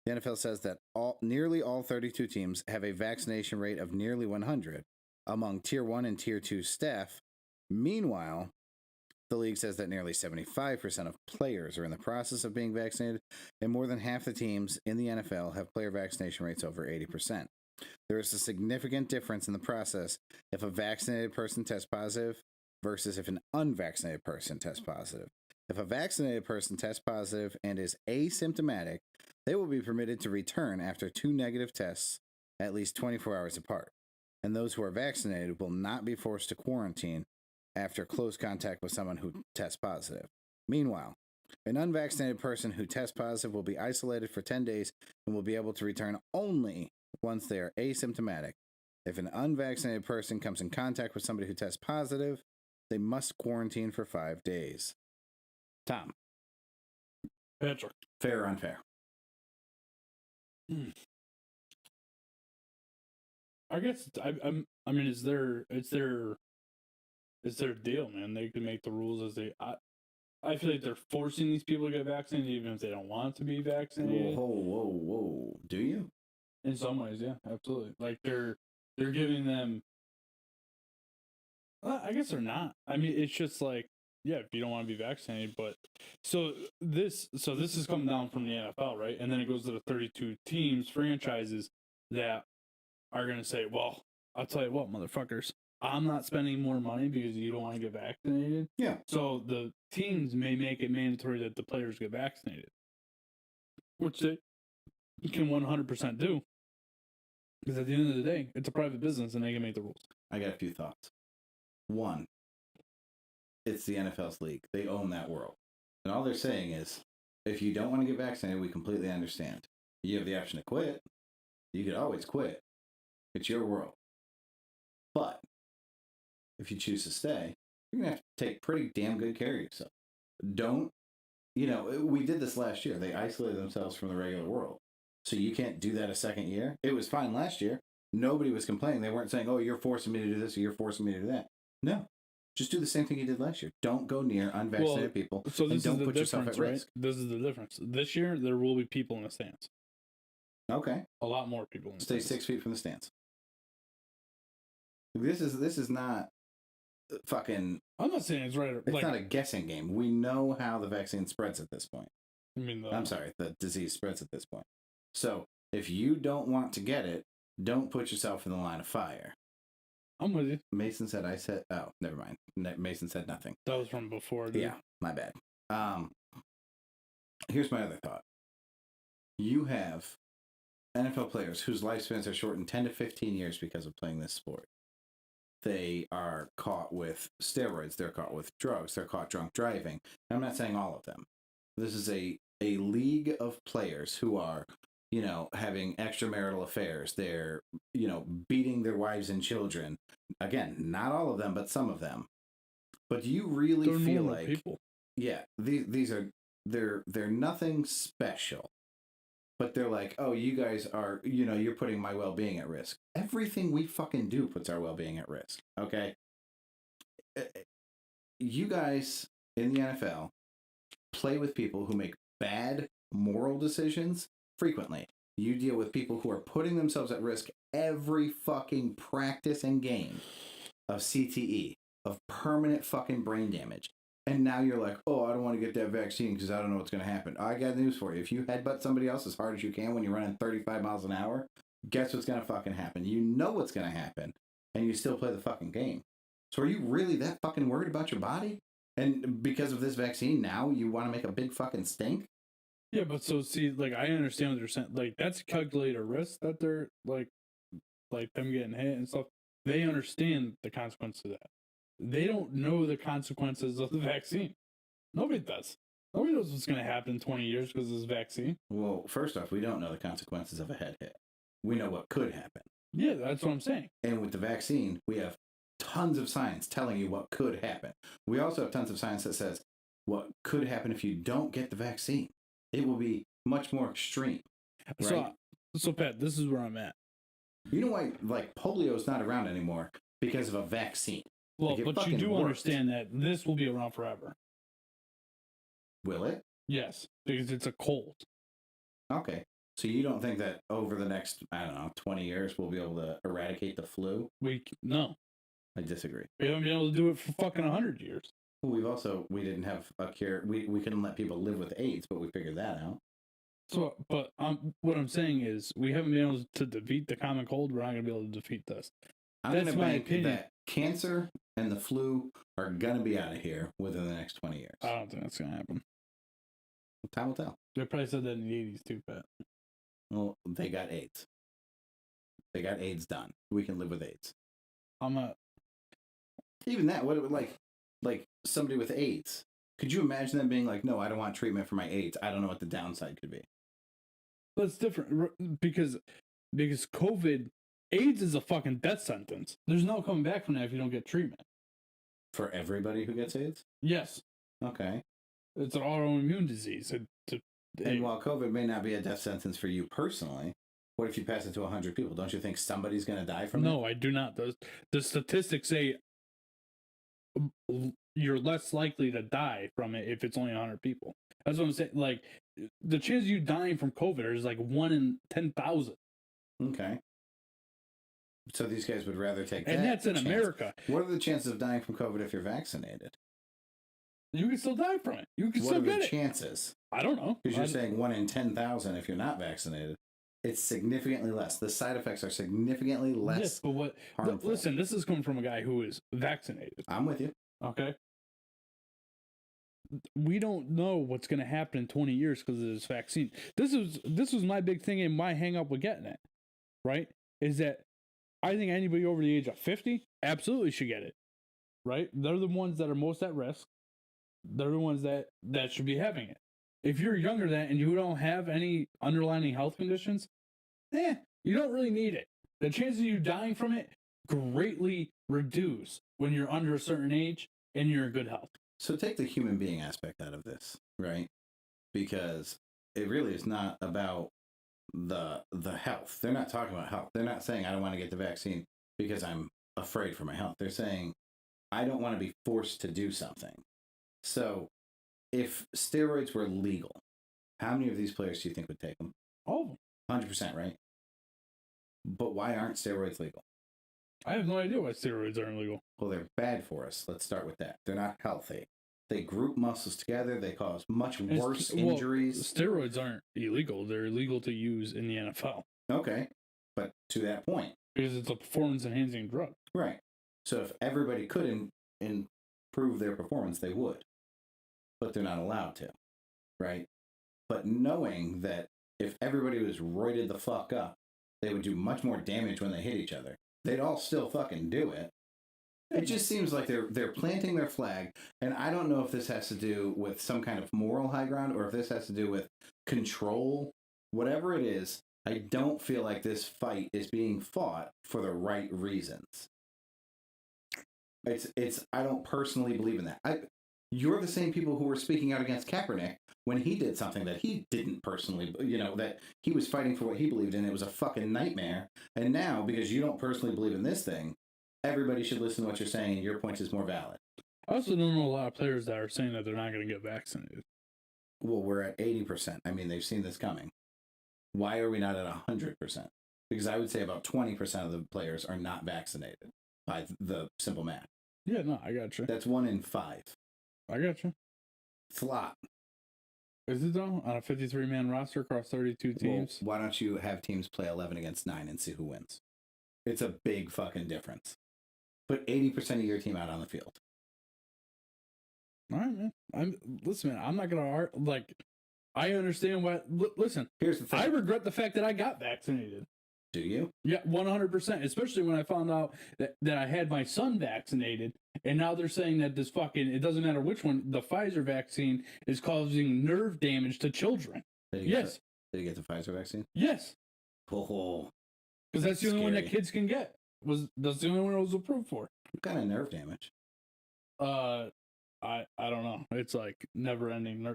The NFL says that nearly all 32 teams have a vaccination rate of nearly 100 among Tier 1 and Tier 2 staff. Meanwhile, the league says that nearly 75% of players are in the process of being vaccinated, and more than half the teams in the NFL have player vaccination rates over 80%. There is a significant difference in the process if a vaccinated person tests positive versus if an unvaccinated person tests positive. If a vaccinated person tests positive and is asymptomatic, they will be permitted to return after 2 negative tests at least 24 hours apart. And those who are vaccinated will not be forced to quarantine after close contact with someone who tests positive. Meanwhile, an unvaccinated person who tests positive will be isolated for 10 days and will be able to return only once they are asymptomatic. If an unvaccinated person comes in contact with somebody who tests positive, they must quarantine for 5 days. Tom. Patrick. Fair or unfair? I guess I mean, it's their deal, man. They can make the rules as they. I feel like they're forcing these people to get vaccinated, even if they don't want to be vaccinated. Whoa! Do you? In some ways, yeah, absolutely. Like they're giving them. I guess they're not. I mean, it's just like, yeah, if you don't want to be vaccinated, but so this is coming down from the NFL, right? And then it goes to the 32 teams, franchises that are going to say, well, I'll tell you what, motherfuckers, I'm not spending more money because you don't want to get vaccinated. Yeah. So the teams may make it mandatory that the players get vaccinated, which they can 100% do. Because at the end of the day, it's a private business and they can make the rules. I got a few thoughts. One, it's the NFL's league. They own that world. And all they're saying is, if you don't want to get vaccinated, we completely understand. You have the option to quit. You could always quit. It's your world. But if you choose to stay, you're going to have to take pretty damn good care of yourself. Don't, we did this last year. They isolated themselves from the regular world. So you can't do that a second year. It was fine last year. Nobody was complaining. They weren't saying, oh, you're forcing me to do this or you're forcing me to do that. No. Just do the same thing you did last year. Don't go near unvaccinated people. So this and don't is the put yourself at risk. This is the difference. This year, there will be people in the stands. Okay. A lot more people in the Stay stands. 6 feet from the stands. This is not fucking... I'm not saying it's right. It's not a guessing game. We know how the vaccine spreads at this point. I'm sorry, the disease spreads at this point. So if you don't want to get it, don't put yourself in the line of fire. I'm with you. Mason said, oh, never mind. Mason said nothing. That was from before. Dude. Yeah, my bad. Here's my other thought. You have NFL players whose lifespans are shortened 10 to 15 years because of playing this sport. They are caught with steroids. They're caught with drugs. They're caught drunk driving. I'm not saying all of them. This is a league of players who are, having extramarital affairs. They're, beating their wives and children. Again, not all of them, but some of them. But do you really feel like people? Yeah, these are they're nothing special. But they're like, oh, you guys are, you're putting my well-being at risk. Everything we fucking do puts our well-being at risk, okay? You guys in the NFL play with people who make bad moral decisions frequently. You deal with people who are putting themselves at risk every fucking practice and game of CTE, of permanent fucking brain damage. And now you're like, oh, I don't want to get that vaccine because I don't know what's going to happen. I got news for you. If you headbutt somebody else as hard as you can when you're running 35 miles an hour, guess what's going to fucking happen? You know what's going to happen, and you still play the fucking game. So are you really that fucking worried about your body? And because of this vaccine, now you want to make a big fucking stink? Yeah, but so see, I understand what they're saying. That's a calculated risk that they're, like them getting hit and stuff. They understand the consequence of that. They don't know the consequences of the vaccine. Nobody does. Nobody knows what's going to happen in 20 years because of this vaccine. Well, first off, we don't know the consequences of a head hit. We know what could happen. Yeah, that's what I'm saying. And with the vaccine, we have tons of science telling you what could happen. We also have tons of science that says what could happen if you don't get the vaccine. It will be much more extreme. Right? So Pat, this is where I'm at. You know why, polio is not around anymore? Because of a vaccine. Well, but you do understand that this will be around forever. Will it? Yes, because it's a cold. Okay. So you don't think that over the next, 20 years, we'll be able to eradicate the flu? No. I disagree. We haven't been able to do it for fucking 100 years. Well, we didn't have a cure. We couldn't let people live with AIDS, but we figured that out. So, but what I'm saying is we haven't been able to defeat the common cold. We're not going to be able to defeat this. That's my opinion. That cancer and the flu are going to be out of here within the next 20 years. I don't think that's going to happen. Time will tell. They probably said that in the 80s too, Pat. Well, they got AIDS. They got AIDS done. We can live with AIDS. Even that, what it would like somebody with AIDS. Could you imagine them being like, no, I don't want treatment for my AIDS. I don't know what the downside could be. But it's different because COVID, AIDS is a fucking death sentence. There's no coming back from that if you don't get treatment. For everybody who gets AIDS? Yes. Okay. It's an autoimmune disease. And while COVID may not be a death sentence for you personally, what if you pass it to 100 people? Don't you think somebody's going to die from it? No, I do not. The statistics say you're less likely to die from it if it's only 100 people. That's what I'm saying. The chance of you dying from COVID is 1 in 10,000. Okay. So these guys would rather take that. And that's in America. What are the chances of dying from COVID if you're vaccinated? You can still die from it. You can still get it. What are the chances? I don't know. Because you're saying 1 in 10,000 if you're not vaccinated. It's significantly less. The side effects are significantly less. Yes, but what? Harmful. Listen, this is coming from a guy who is vaccinated. I'm with you. Okay. We don't know what's going to happen in 20 years because of this vaccine. This was my big thing and my hang up with getting it, right? Is that I think anybody over the age of 50 absolutely should get it, right? They're the ones that are most at risk. They're the ones that should be having it. If you're younger than that and you don't have any underlying health conditions, you don't really need it. The chances of you dying from it greatly reduce when you're under a certain age and you're in good health. So take the human being aspect out of this, right? Because it really is not about the health. They're not talking about health. They're not saying I don't want to get the vaccine because I'm afraid for my health. They're saying I don't want to be forced to do something. So if steroids were legal, how many of these players do you think would take them? All of them. 100%, right? But why aren't steroids legal? I have no idea why steroids aren't legal. Well, they're bad for us. Let's start with that. They're not healthy. They group muscles together. They cause much worse injuries. Steroids aren't illegal. They're illegal to use in the NFL. Okay. But to that point. Because it's a performance-enhancing drug. Right. So if everybody could improve their performance, they would. But they're not allowed to. Right? But knowing that if everybody was roided the fuck up, they would do much more damage when they hit each other. They'd all still fucking do it. It just seems like they're planting their flag, and I don't know if this has to do with some kind of moral high ground or if this has to do with control. Whatever it is, I don't feel like this fight is being fought for the right reasons. I don't personally believe in that. You're the same people who were speaking out against Kaepernick when he did something that he didn't personally, that he was fighting for what he believed in. It was a fucking nightmare. And now, because you don't personally believe in this thing, everybody should listen to what you're saying and your point is more valid. I also don't know a lot of players that are saying that they're not going to get vaccinated. Well, we're at 80%. I mean, they've seen this coming. Why are we not at 100%? Because I would say about 20% of the players are not vaccinated by the simple math. Yeah, no, I got you. That's 1 in 5. I got you. It's a lot. Is it though? On a 53-man roster across 32 teams? Well, why don't you have teams play 11 against 9 and see who wins? It's a big fucking difference. Put 80% of your team out on the field. All right, man. Listen, man, I'm not going to I understand what... Listen, here's the thing. I regret the fact that I got vaccinated. Do you? Yeah, 100%. Especially when I found out that I had my son vaccinated, and now they're saying that this fucking, it doesn't matter which one, the Pfizer vaccine is causing nerve damage to children. Yes. Did you get the Pfizer vaccine? Yes. Oh. Because that's the only one that kids can get. That's the only one it was approved for. What kind of nerve damage? I don't know. It's like never ending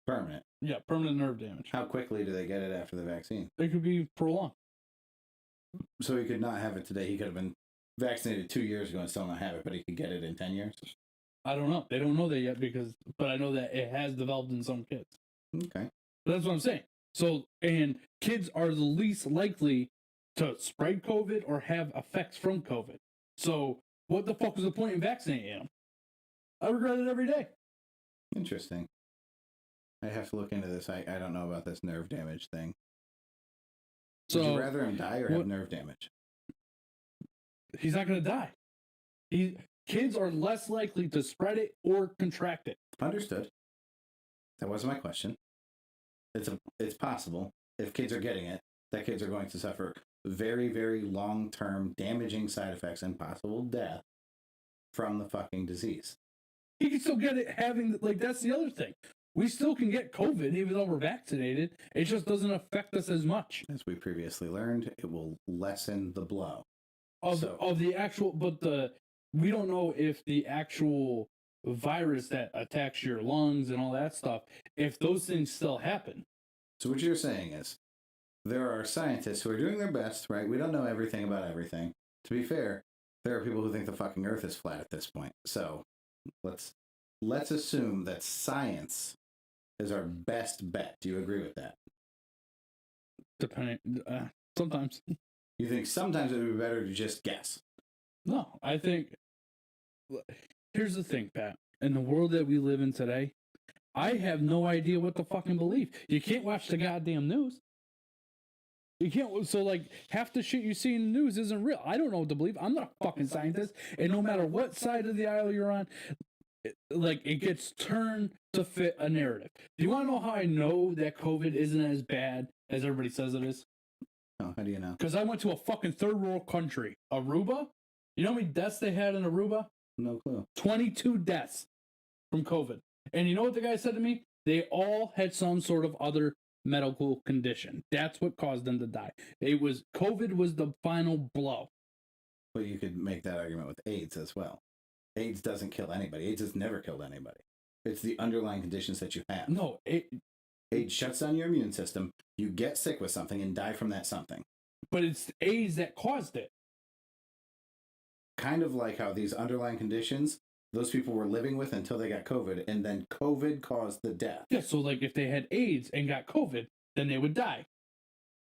permanent. Yeah, permanent nerve damage. How quickly do they get it after the vaccine? It could be prolonged. So he could not have it today. He could have been vaccinated 2 years ago and still not have it, but he could get it in 10 years? I don't know. They don't know that yet but I know that it has developed in some kids. Okay. But that's what I'm saying. So, and kids are the least likely to spread COVID or have effects from COVID. So, what the fuck was the point in vaccinating them? I regret it every day. Interesting. I have to look into this. I don't know about this nerve damage thing. Would you rather him die or have nerve damage? He's not going to die. Kids are less likely to spread it or contract it. Understood. That wasn't my question. It's possible if kids are getting it that kids are going to suffer very, very long-term damaging side effects and possible death from the fucking disease. He can still get it that's the other thing. We still can get COVID even though we're vaccinated. It just doesn't affect us as much. As we previously learned, it will lessen the blow. We don't know if the actual virus that attacks your lungs and all that stuff, if those things still happen. So what you're saying is, there are scientists who are doing their best, right? We don't know everything about everything. To be fair, there are people who think the fucking earth is flat at this point. So let's assume that science is our best bet. Do you agree with that? Sometimes. You think sometimes it would be better to just guess? No, I think... Here's the thing, Pat. In the world that we live in today, I have no idea what to fucking believe. You can't watch the goddamn news. You can't. So like half the shit you see in the news isn't real. I don't know what to believe. I'm not a fucking scientist, and no matter what side of the aisle you're on, it gets turned to fit a narrative. Do you want to know how I know that COVID isn't as bad as everybody says it is? Oh, how do you know? Because I went to a fucking third world country, Aruba. You know how many deaths they had in Aruba? No clue. 22 deaths from COVID. And you know what the guy said to me? They all had some sort of other medical condition. That's what caused them to die. COVID was the final blow. But you could make that argument with AIDS as well. AIDS doesn't kill anybody. AIDS has never killed anybody. It's the underlying conditions that you have. No, AIDS shuts down your immune system. You get sick with something and die from that something. But it's AIDS that caused it. Kind of like how these underlying conditions, those people were living with until they got COVID, and then COVID caused the death. Yeah, so like if they had AIDS and got COVID, then they would die.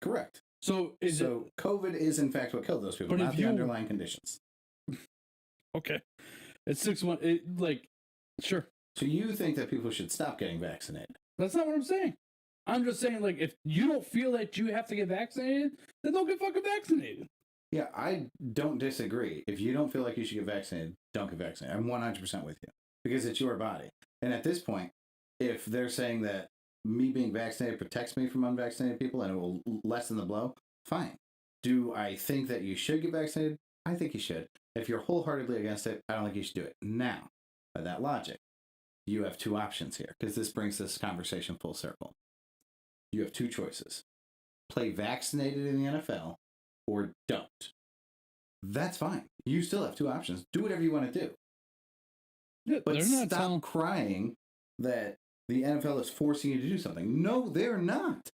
Correct. So COVID is in fact what killed those people, not the underlying conditions. Okay. It's 6-1. Sure. So you think that people should stop getting vaccinated? That's not what I'm saying. I'm just saying, like, if you don't feel that you have to get vaccinated, then don't get fucking vaccinated. Yeah, I don't disagree. If you don't feel like you should get vaccinated, don't get vaccinated. I'm 100% with you. Because it's your body. And at this point, if they're saying that me being vaccinated protects me from unvaccinated people and it will lessen the blow, fine. Do I think that you should get vaccinated? I think you should. If you're wholeheartedly against it, I don't think you should do it. Now, by that logic, you have two options here, because this brings this conversation full circle. You have two choices. Play vaccinated in the NFL or don't. That's fine. You still have two options. Do whatever you want to do. Yeah, but stop crying that the NFL is forcing you to do something. No, they're not.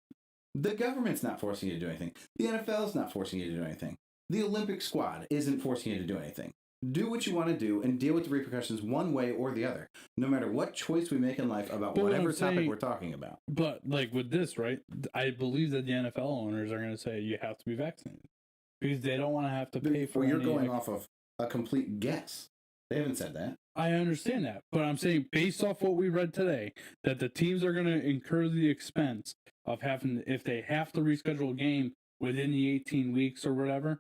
The government's not forcing you to do anything. The NFL's not forcing you to do anything. The Olympic squad isn't forcing you to do anything. Do what you want to do and deal with the repercussions one way or the other, no matter what choice we make in life about whatever topic we're talking about. But like with this, right, I believe that the NFL owners are going to say you have to be vaccinated because they don't want to have to pay for it. You're going off of a complete guess. They haven't said that. I understand that, but I'm saying based off what we read today, that the teams are going to incur the expense of having, if they have to reschedule a game within the 18 weeks or whatever,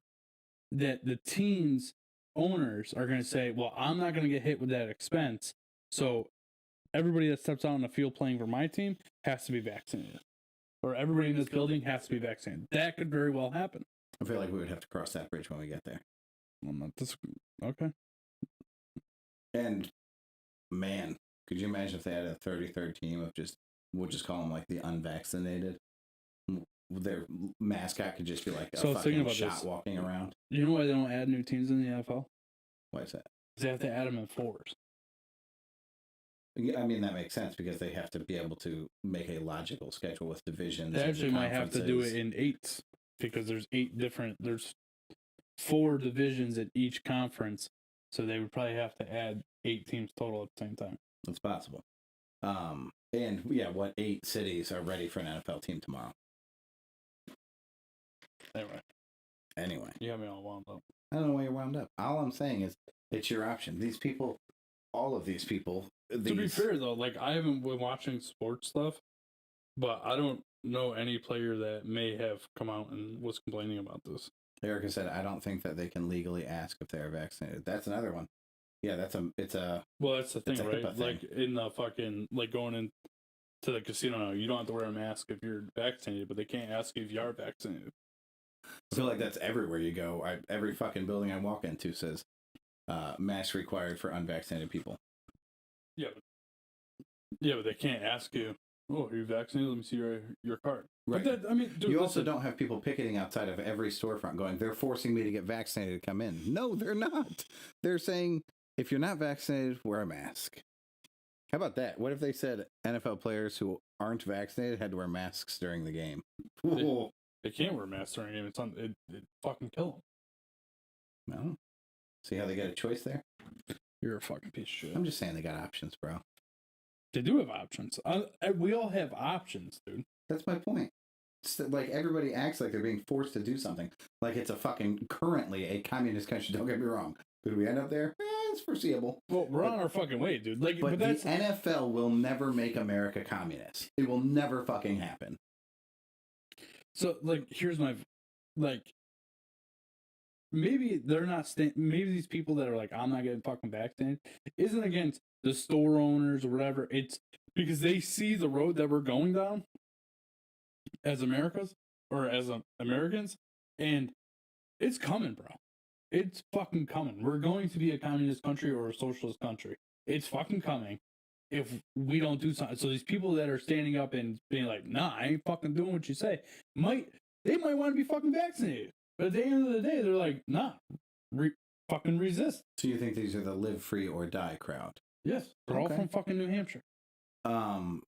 that the teams owners are going to say, well, I'm not going to get hit with that expense. So everybody that steps out on the field playing for my team has to be vaccinated. Or everybody in this building has to be vaccinated. That could very well happen. I feel like we would have to cross that bridge when we get there. I'm not okay. And man, could you imagine if they had a 33rd team of we'll just call them like the unvaccinated? Their mascot could just be like a fucking shot walking around. You know why they don't add new teams in the NFL? Why is that? Because they have to add them in fours. I mean, that makes sense because they have to be able to make a logical schedule with divisions. They actually might have to do it in 8s because there's 4 divisions at each conference. So they would probably have to add 8 teams total at the same time. That's possible. And yeah, what 8 cities are ready for an NFL team tomorrow? Anyway. You got me all wound up. I don't know why you're wound up. All I'm saying is it's your option. These people, all of these people. To be fair, though, like I haven't been watching sports stuff, but I don't know any player that may have come out and was complaining about this. Erica said, I don't think that they can legally ask if they are vaccinated. That's another one. Yeah, that's the thing, right? Like in the fucking, like going into the casino now, you don't have to wear a mask if you're vaccinated, but they can't ask you if you are vaccinated. I feel like that's everywhere you go. Every fucking building I walk into says mask required for unvaccinated people. Yeah, but they can't ask you, oh, are you vaccinated? Let me see your card. Right. But that, I mean, dude, you also don't have people picketing outside of every storefront going, they're forcing me to get vaccinated to come in. No, they're not. They're saying, if you're not vaccinated, wear a mask. How about that? What if they said NFL players who aren't vaccinated had to wear masks during the game? They can't wear masks during a game. It fucking kill them. No. See how they got a choice there? You're a fucking piece of shit. I'm just saying they got options, bro. They do have options. We all have options, dude. That's my point. It's like everybody acts like they're being forced to do something. Like it's currently a communist country. Don't get me wrong. Could we end up there? It's foreseeable. Well, we're on our fucking way, dude. But the NFL will never make America communist. It will never fucking happen. So, like, here's my, like, maybe they're not, maybe these people that are like, I'm not getting fucking vaccinated, isn't against the store owners or whatever. It's because they see the road that we're going down as Americans, and it's coming, bro. It's fucking coming. We're going to be a communist country or a socialist country. It's fucking coming if we don't do something. So these people that are standing up and being like, nah, I ain't fucking doing what you say, might want to be fucking vaccinated. But at the end of the day, they're like, nah, fucking resist. So you think these are the live free or die crowd? Yes. They're all from fucking New Hampshire. Didn't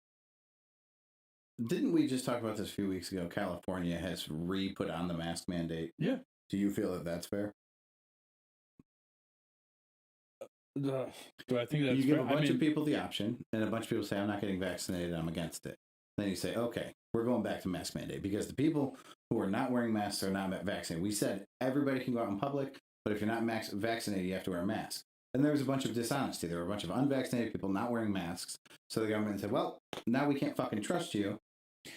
we just talk about this a few weeks ago? California has re-put on the mask mandate. Yeah. Do you feel that that's fair? Do I think that's you give fair? a bunch of people the option, and a bunch of people say, I'm not getting vaccinated, I'm against it. Then you say, okay, we're going back to mask mandate because the people who are not wearing masks are not vaccinated. We said everybody can go out in public, but if you're not vaccinated, you have to wear a mask. And there was a bunch of dishonesty. There were a bunch of unvaccinated people not wearing masks. So the government said, well, now we can't fucking trust you.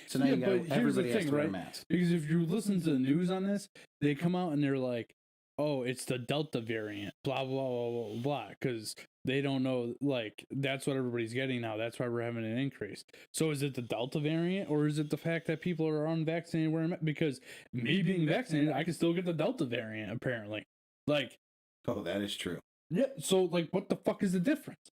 So now everybody has to wear a mask. Because if you listen to the news on this, they come out and they're like, oh, it's the Delta variant, blah, blah, blah, blah, blah, because they don't know, like, that's what everybody's getting now. That's why we're having an increase. So is it the Delta variant, or is it the fact that people are unvaccinated wearing masks? Because me being vaccinated, I can still get the Delta variant, apparently. Like, oh, that is true. Yeah, so, like, what the fuck is the difference?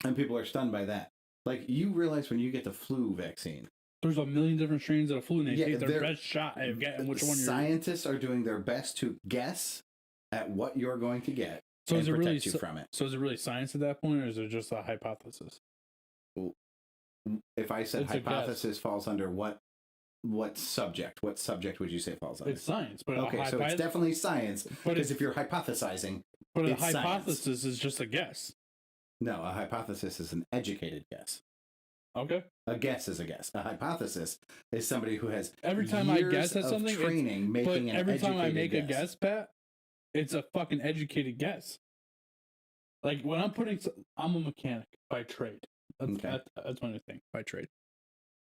And people are stunned by that. Like, you realize when you get the flu vaccine, there's a million different strains of the flu, and they take their best shot at getting which one you're... Scientists are doing their best to guess at what you're going to get and protect you from it. So is it really science at that point, or is it just a hypothesis? If I said hypothesis falls under what subject? What subject would you say falls under? It's science. But okay, so it's definitely science, because if you're hypothesizing, but a hypothesis is just a guess. No, a hypothesis is an educated guess. Okay. A guess is a guess. A hypothesis is somebody who has every time I guess at something, training making an every time I make guess. a guess, Pat, it's a fucking educated guess. Like when I'm a mechanic by trade. That's one thing by trade.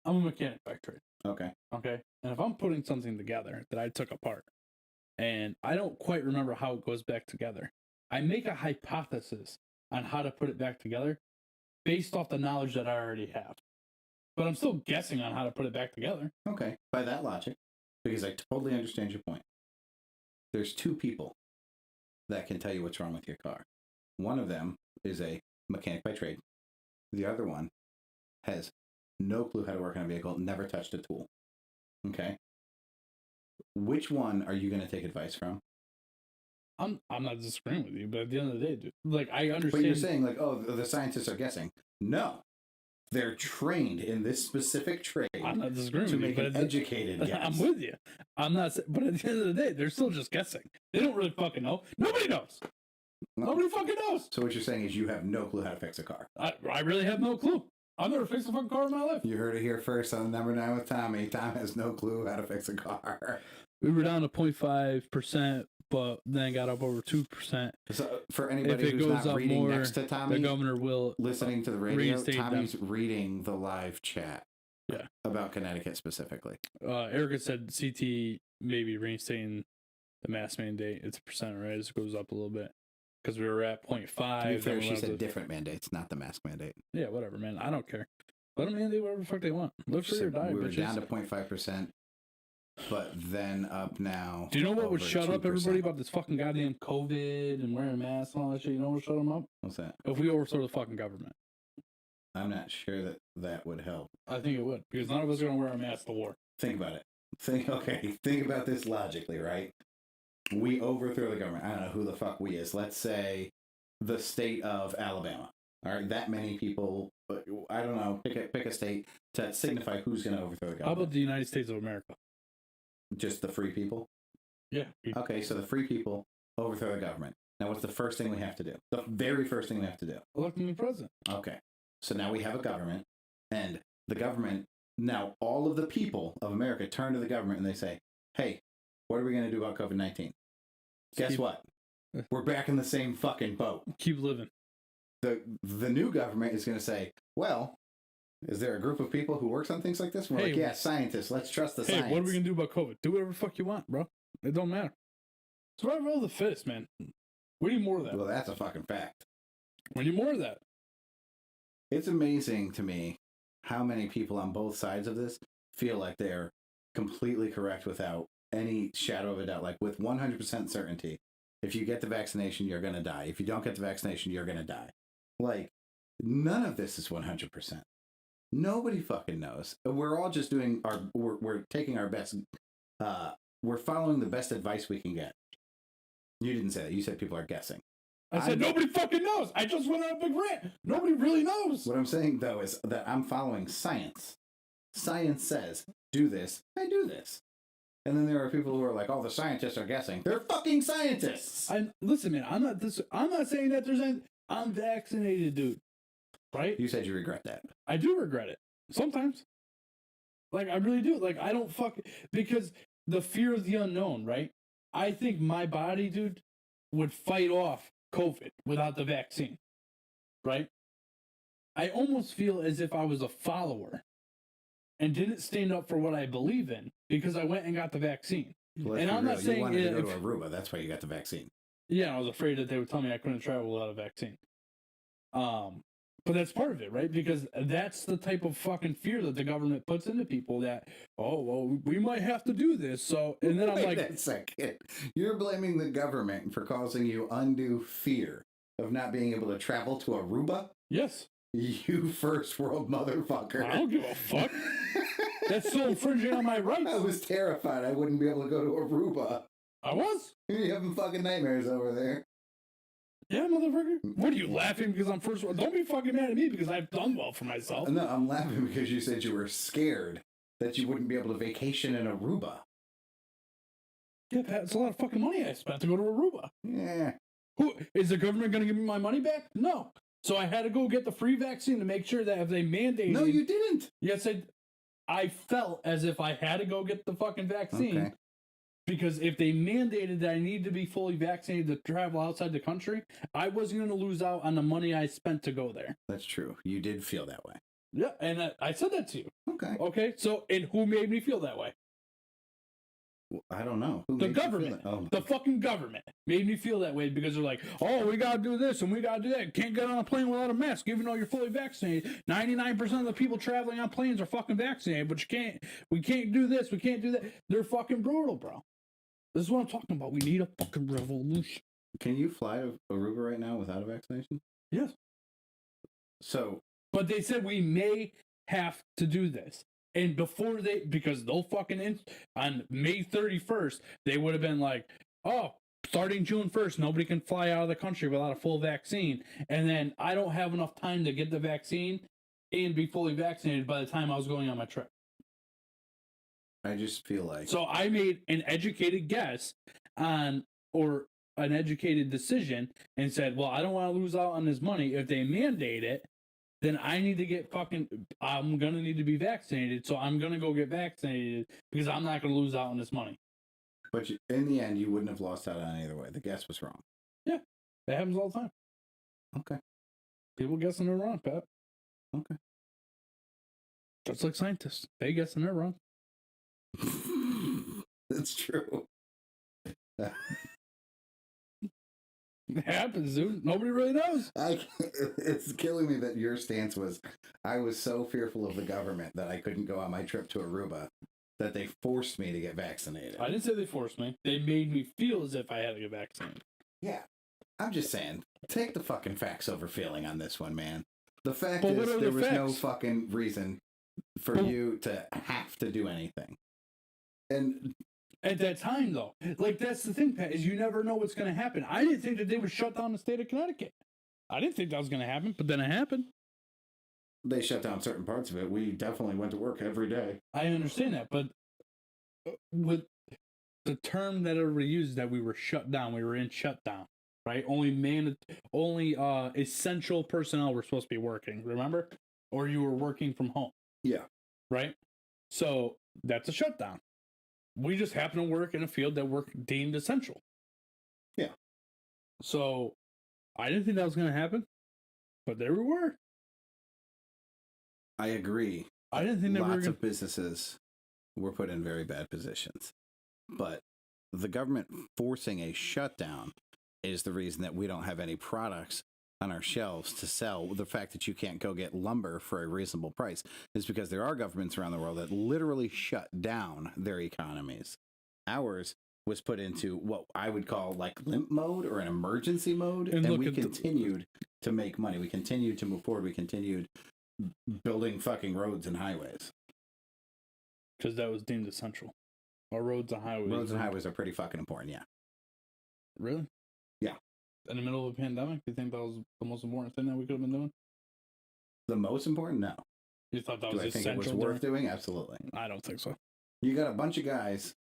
I'm a mechanic by trade. Okay. Okay. And if I'm putting something together that I took apart, and I don't quite remember how it goes back together, I make a hypothesis on how to put it back together based off the knowledge that I already have. But I'm still guessing on how to put it back together. Okay. By that logic, because I totally understand your point, there's two people that can tell you what's wrong with your car. One of them is a mechanic by trade. The other one has no clue how to work on a vehicle, never touched a tool. Okay? Which one are you going to take advice from? I'm not disagreeing with you, but at the end of the day, dude, like, I understand. But you're saying, like, oh, the scientists are guessing. No. They're trained in this specific trade. I'm not disagreeing to with make you, an educated guess. I'm with you. I'm not, but at the end of the day, they're still just guessing. They don't really fucking know. Nobody knows. Nobody fucking knows. So what you're saying is you have no clue how to fix a car. I really have no clue. I've never fixed a fucking car in my life. You heard it here first on Number 9 with Tommy. Tom has no clue how to fix a car. We were down to 0.5%, but then got up over 2%. So for anybody who's not reading next to Tommy, the governor will listening to the radio, Tommy's reading the live chat. Yeah. About Connecticut specifically. Erica said CT maybe reinstating the mask mandate. It's a percent, right? It goes up a little bit. Because we were at 0.5. To be fair, she said different mandates, not the mask mandate. Yeah, whatever, man. I don't care. Let them mandate whatever the fuck they want. Live free or die, we were down to 0.5%, but then up now. Do you know what would shut 2%. Up everybody about this fucking goddamn COVID and wearing masks and all that shit? You know what would shut them up? What's that? If we overthrow the fucking government. I'm not sure that would help. I think it would, because none of us are going to wear a mask to war. Think about it. Think about this logically, right? We overthrow the government. I don't know who the fuck we is. Let's say the state of Alabama. All right, that many people. I don't know. Pick a state to signify who's going to overthrow the government. How about the United States of America? Just the free people? Yeah. Okay, so the free people overthrow the government. Now, what's the first thing we have to do? The very first thing we have to do? Elect a new president. Okay, so now we have a government, and the government. Now, all of the people of America turn to the government and they say, "Hey, what are we going to do about COVID-19? Guess what? We're back in the same fucking boat. Keep living." The new government is going to say, well, Is there a group of people who works on things like this? We're like, yeah, scientists. Let's trust the science. Hey, what are we gonna do about COVID? Do whatever the fuck you want, bro. It don't matter. Survival of the fittest, man. We need more of that. Well, that's a fucking fact. We need more of that. It's amazing to me how many people on both sides of this feel like they're completely correct without any shadow of a doubt. Like with 100% certainty, if you get the vaccination, you're going to die. If you don't get the vaccination, you're going to die. Like, none of this is 100%. Nobody fucking knows. We're all just doing we're taking our best, we're following the best advice we can get. You didn't say that. You said people are guessing. I said nobody fucking knows. I just went on a big rant. Nobody really knows. What I'm saying, though, is that I'm following science. Science says, do this, I do this. And then there are people who are like, oh, the scientists are guessing. They're fucking scientists! Listen, man, I'm not saying that there's any... I'm vaccinated, dude. Right? You said you regret that. I do regret it. Sometimes. Like, I really do. Like, I don't because the fear of the unknown, right? I think my body, dude, would fight off COVID without the vaccine. Right? I almost feel as if I was a follower and didn't stand up for what I believe in because I went and got the vaccine. Well, and I'm not saying you wanted to go to Aruba. That's why you got the vaccine. Yeah, I was afraid that they would tell me I couldn't travel without a vaccine. But that's part of it, right? Because that's the type of fucking fear that the government puts into people that, oh, well, we might have to do this. So, and then I'm like, wait a second. You're blaming the government for causing you undue fear of not being able to travel to Aruba? Yes. You first world motherfucker. I don't give a fuck. That's still infringing on my rights. I was terrified I wouldn't be able to go to Aruba. I was. You're having fucking nightmares over there. Yeah, motherfucker. What are you laughing because I'm first world? Don't be fucking mad at me because I've done well for myself. No, I'm laughing because you said you were scared that you wouldn't be able to vacation in Aruba. Yeah, Pat, it's a lot of fucking money I spent to go to Aruba. Yeah. Who is the government going to give me my money back? No. So I had to go get the free vaccine to make sure that if they mandated... No, you didn't. Yes, I felt as if I had to go get the fucking vaccine. Okay. Because if they mandated that I need to be fully vaccinated to travel outside the country, I wasn't going to lose out on the money I spent to go there. That's true. You did feel that way. Yeah, and I said that to you. Okay. Okay, so, and who made me feel that way? Well, I don't know. The government. The fucking government made me feel that way because they're like, oh, we got to do this and we got to do that. Can't get on a plane without a mask, even though you're fully vaccinated. 99% of the people traveling on planes are fucking vaccinated, but we can't do this, we can't do that. They're fucking brutal, bro. This is what I'm talking about. We need a fucking revolution. Can you fly to Aruba right now without a vaccination? Yes. So. But they said we may have to do this. And before because they'll fucking, on May 31st, they would have been like, oh, starting June 1st, nobody can fly out of the country without a full vaccine. And then I don't have enough time to get the vaccine and be fully vaccinated by the time I was going on my trip. I just feel like... So I made an educated guess or an educated decision and said, well, I don't want to lose out on this money. If they mandate it, then I need to get I'm going to need to be vaccinated. So I'm going to go get vaccinated because I'm not going to lose out on this money. But in the end, you wouldn't have lost out on either way. The guess was wrong. Yeah. That happens all the time. Okay. People guessing they're wrong, Pat. Okay. Just like scientists. They guessing they're wrong. That's true. It happens, dude. Nobody really knows. It's killing me that your stance was, I was so fearful of the government that I couldn't go on my trip to Aruba that they forced me to get vaccinated. I didn't say they forced me. They made me feel as if I had to get vaccinated. Yeah. I'm just saying, take the fucking facts over feeling on this one, man. The fact is, there was no fucking reason for you to have to do anything. And at that time, though, like, that's the thing, Pat, is you never know what's going to happen. I didn't think that they would shut down the state of Connecticut. I didn't think that was going to happen, but then it happened. They shut down certain parts of it. We definitely went to work every day. I understand that, but with the term that everybody used, that we were shut down, we were in shutdown, right? Only essential personnel were supposed to be working, remember? Or you were working from home. Yeah. Right? So that's a shutdown. We just happen to work in a field that we're deemed essential. Yeah. So I didn't think that was going to happen, but there we were. I agree. I didn't think that lots of businesses were put in very bad positions. But the government forcing a shutdown is the reason that we don't have any products on our shelves to sell. The fact that you can't go get lumber for a reasonable price is because there are governments around the world that literally shut down their economies. Ours was put into what I would call like limp mode or an emergency mode, and we continued to make money. We continued to move forward. We continued building fucking roads and highways. Because that was deemed essential. Or roads and highways. Roads and highways are pretty fucking important, yeah. Really? Yeah. In the middle of a pandemic, do you think that was the most important thing that we could have been doing? The most important? No. You thought that was essential? Do I think it was worth doing? Absolutely. I don't think so. You got a bunch of guys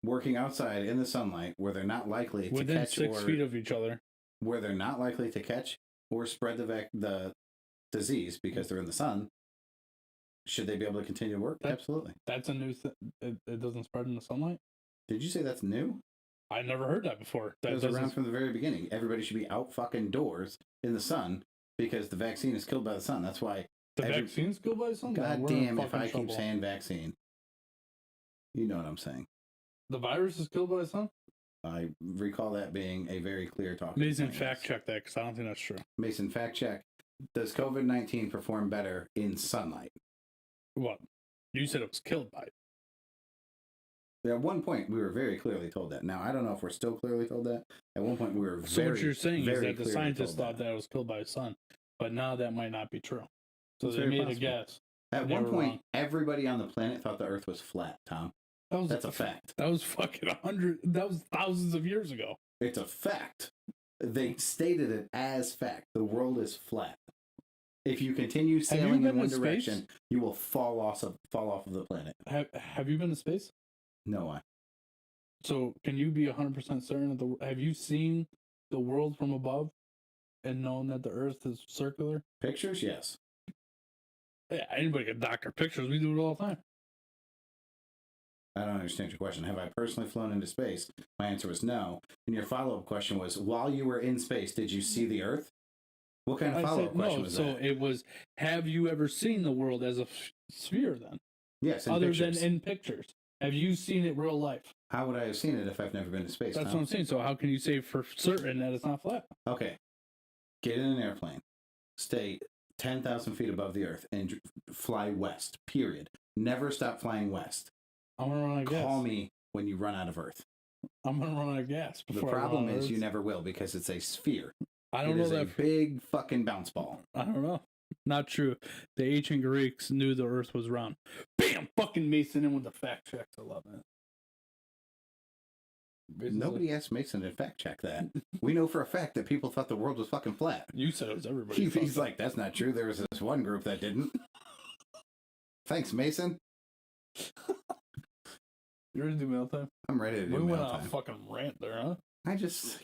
working outside in the sunlight where they're not likely to within catch 6 feet of each other. Where they're not likely to catch or spread the disease because they're in the sun. Should they be able to continue to work? Absolutely. That's a new thing. It doesn't spread in the sunlight? Did you say that's new? I never heard that before. That was around from the very beginning. Everybody should be out fucking doors in the sun because the vaccine is killed by the sun. That's why... The vaccine's killed by the sun? God damn if I keep saying vaccine. You know what I'm saying. The virus is killed by the sun? I recall that being a very clear talk. Mason, fact check that, because I don't think that's true. Mason, fact check. Does COVID-19 perform better in sunlight? What? You said it was killed by it. At one point, we were very clearly told that. Now, I don't know if we're still clearly told that. At one point, we were So what you're saying is that the scientists thought that it was killed by the sun, but now that might not be true. So they made a guess. At one point, everybody on the planet thought the Earth was flat, Tom. That's a fact. That was fucking that was thousands of years ago. It's a fact. They stated it as fact. The world is flat. If you continue sailing in one direction, you will fall off of the planet. Have you been to space? No, I. So can you be 100% certain that have you seen the world from above and known that the Earth is circular? Pictures, yes. Yeah, anybody can doctor pictures. We do it all the time. I don't understand your question. Have I personally flown into space? My answer was no. And your follow-up question was, while you were in space, did you see the Earth? What kind of follow-up question was that? So it was, have you ever seen the world as a sphere then? Yes, in other pictures. Than in pictures. Have you seen it real life? How would I have seen it if I've never been to space? That's what I'm saying. So how can you say for certain that it's not flat? Okay. Get in an airplane. Stay 10,000 feet above the Earth and fly west, period. Never stop flying west. I'm going to run out of gas. Call me when you run out of Earth. I'm going to run out of gas. The problem is you never will because it's a sphere. I don't know that. It's a big fucking bounce ball. I don't know. Not true. The ancient Greeks knew the Earth was round. Bam! Fucking Mason in with the fact checks. I love it. Nobody asked Mason to fact check that. We know for a fact that people thought the world was fucking flat. You said it was everybody. He's like, that's not true. There was this one group that didn't. Thanks, Mason. You ready to do mail time? I'm ready to do mail time. We went on a fucking rant there, huh? I just,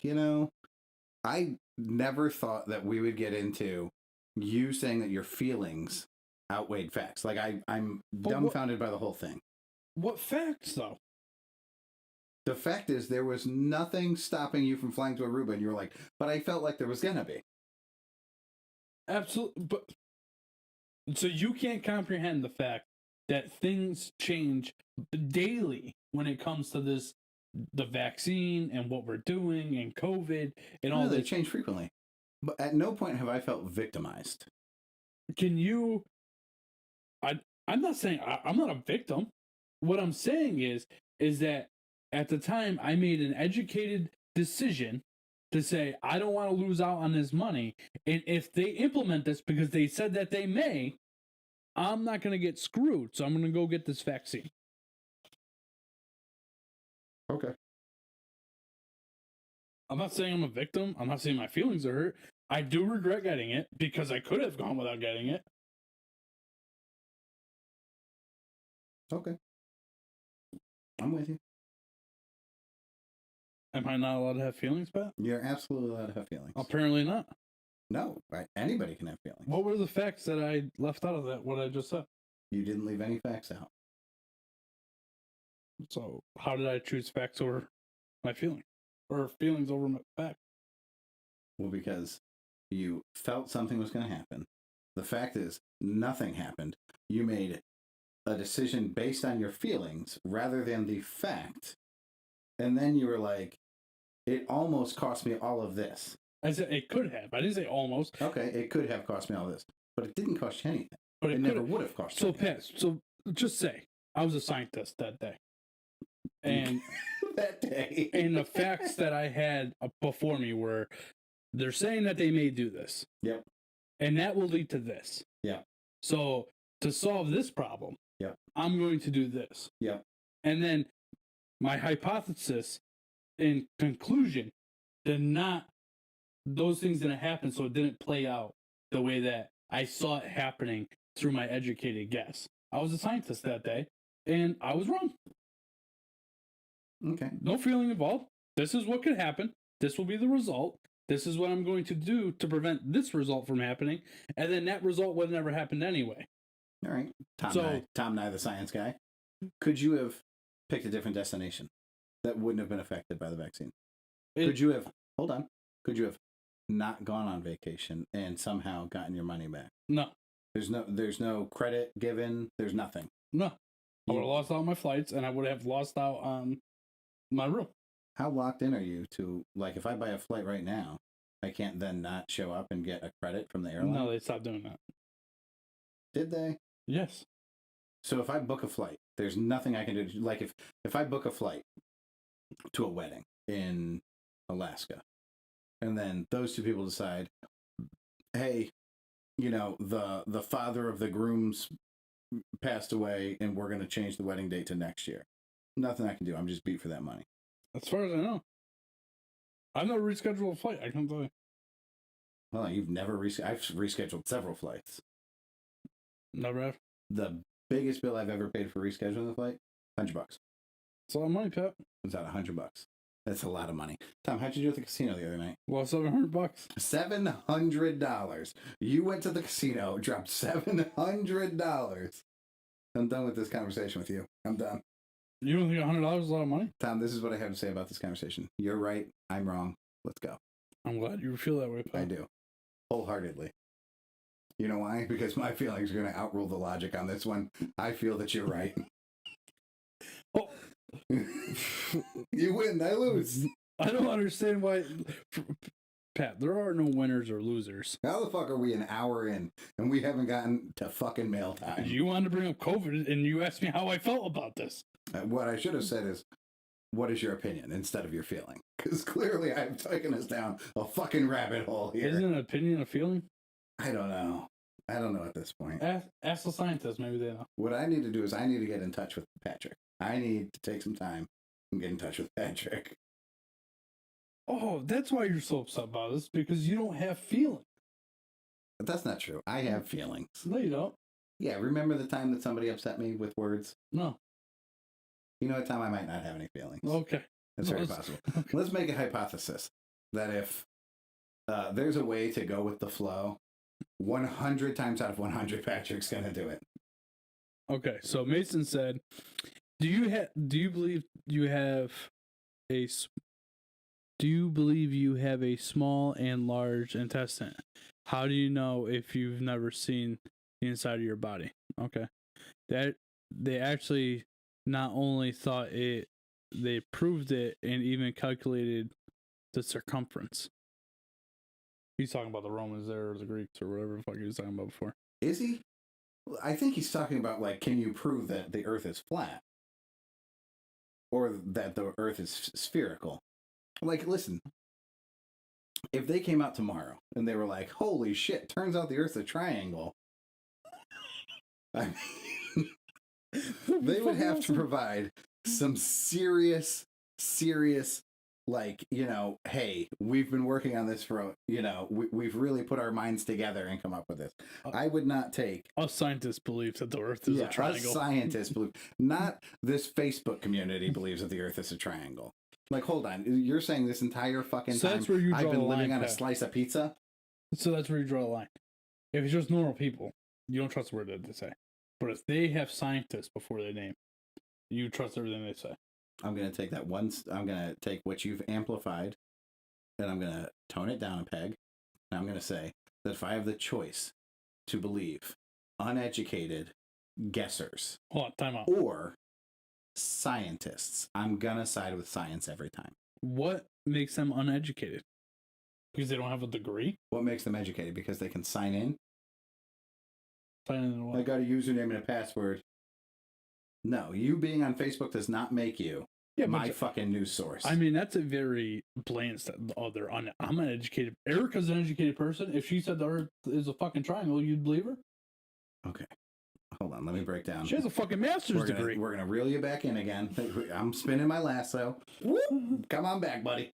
I never thought that we would get into you saying that your feelings outweighed facts. Like, I'm dumbfounded by the whole thing. What facts, though? The fact is, there was nothing stopping you from flying to Aruba, and you were like, but I felt like there was gonna be. Absolutely. But so you can't comprehend the fact that things change daily when it comes to the vaccine and what we're doing and COVID and all that. They change frequently. But at no point have I felt victimized. Can you... I'm not saying... I'm not a victim. What I'm saying is that at the time, I made an educated decision to say, I don't want to lose out on this money. And if they implement this because they said that they may, I'm not going to get screwed. So I'm going to go get this vaccine. Okay. I'm not saying I'm a victim. I'm not saying my feelings are hurt. I do regret getting it because I could have gone without getting it. Okay. I'm with you. Am I not allowed to have feelings, Pat? You're absolutely allowed to have feelings. Apparently not. No, right? Anybody can have feelings. What were the facts that I left out of that, what I just said? You didn't leave any facts out. So how did I choose facts over my feeling? Or feelings over my facts? Well, because you felt something was going to happen. The fact is, nothing happened. You made a decision based on your feelings rather than the fact. And then you were like, it almost cost me all of this. I said it could have. I didn't say almost. Okay, it could have cost me all this. But it didn't cost you anything. But it never would have cost you anything. So just say, I was a scientist that day. And that day. And the facts that I had before me were, they're saying that they may do this. Yep. And that will lead to this. Yeah. So to solve this problem, I'm going to do this. Yeah. And then my hypothesis in conclusion those things didn't happen, so it didn't play out the way that I saw it happening through my educated guess. I was a scientist that day, and I was wrong. Okay. No feeling involved. This is what could happen. This will be the result. This is what I'm going to do to prevent this result from happening. And then that result would have never happened anyway. All right. Tom Nye, the science guy. Could you have picked a different destination that wouldn't have been affected by the vaccine? Could you have not gone on vacation and somehow gotten your money back? No. There's no credit given. There's nothing. No. I would have lost all my flights, and I would have lost out on my room. How locked in are you to, like, if I buy a flight right now, I can't then not show up and get a credit from the airline? No, they stopped doing that. Did they? Yes. So if I book a flight, there's nothing I can do. Like, if I book a flight to a wedding in Alaska, and then those two people decide, hey, the father of the groom's passed away, and we're going to change the wedding date to next year. Nothing I can do. I'm just beat for that money. As far as I know. I've never rescheduled a flight, I can tell you. Well, you've never I've rescheduled several flights. Never have. The biggest bill I've ever paid for rescheduling a flight, $100. It's a lot of money, Pat. It's about $100. That's a lot of money. Tom, how'd you do at the casino the other night? Well, $700. $700. You went to the casino, dropped $700. I'm done with this conversation with you. I'm done. You don't think $100 is a lot of money? Tom, this is what I have to say about this conversation. You're right. I'm wrong. Let's go. I'm glad you feel that way, Pat. I do. Wholeheartedly. You know why? Because my feelings are going to outrule the logic on this one. I feel that you're right. Oh. You win, I lose. I don't understand why... Pat, there are no winners or losers. How the fuck are we an hour in and we haven't gotten to fucking mail time? You wanted to bring up COVID and you asked me how I felt about this. What I should have said is, what is your opinion instead of your feeling? Because clearly I've taken us down a fucking rabbit hole here. Isn't an opinion a feeling? I don't know. I don't know at this point. Ask the scientists. Maybe they know. What I need to do is I need to get in touch with Patrick. I need to take some time and get in touch with Patrick. Oh, that's why you're so upset about this, because you don't have feelings. But that's not true. I have feelings. No, you don't. Yeah, remember the time that somebody upset me with words? No. You know what, Tom? I might not have any feelings. Okay. That's very possible. Okay. Let's make a hypothesis that if there's a way to go with the flow, 100 times out of 100, Patrick's going to do it. Okay, so Mason said, do you believe you have a small and large intestine? How do you know if you've never seen the inside of your body? Okay. That they actually not only thought it, they proved it and even calculated the circumference. He's talking about the Romans there, or the Greeks, or whatever the fuck he was talking about before. Is he? I think he's talking about, like, can you prove that the Earth is flat? Or that the Earth is spherical? Like, listen, if they came out tomorrow and they were like, holy shit, turns out the Earth's a triangle, I mean, they would have to provide some serious, like, hey, we've been working on this for, we've really put our minds together and come up with this. I would not take... Us scientists believe that the Earth is a triangle. Us scientists believe... Not this Facebook community believes that the Earth is a triangle. Like, hold on. You're saying this entire fucking time that's where you draw I've been the living line, on a Pat. slice of pizza? So that's where you draw the line. If it's just normal people, you don't trust the word that they say. But if they have scientists before their name, you trust everything they say. I'm going to take that I'm going to take what you've amplified, and I'm going to tone it down a peg, and I'm going to say that if I have the choice to believe uneducated guessers Hold on, time out. or scientists. I'm going to side with science every time. What makes them uneducated? Because they don't have a degree? What makes them educated? Because they can sign in. Sign in I what? got a username and a password. No, you being on Facebook does not make you my fucking news source. I mean, that's a very bland step. Oh, I'm an educated. Erica's an educated person. If she said the Earth is a fucking triangle, you'd believe her? Okay. Hold on, let me break down. She has a fucking master's degree. We're going to reel you back in again. I'm spinning my lasso. Come on back, buddy.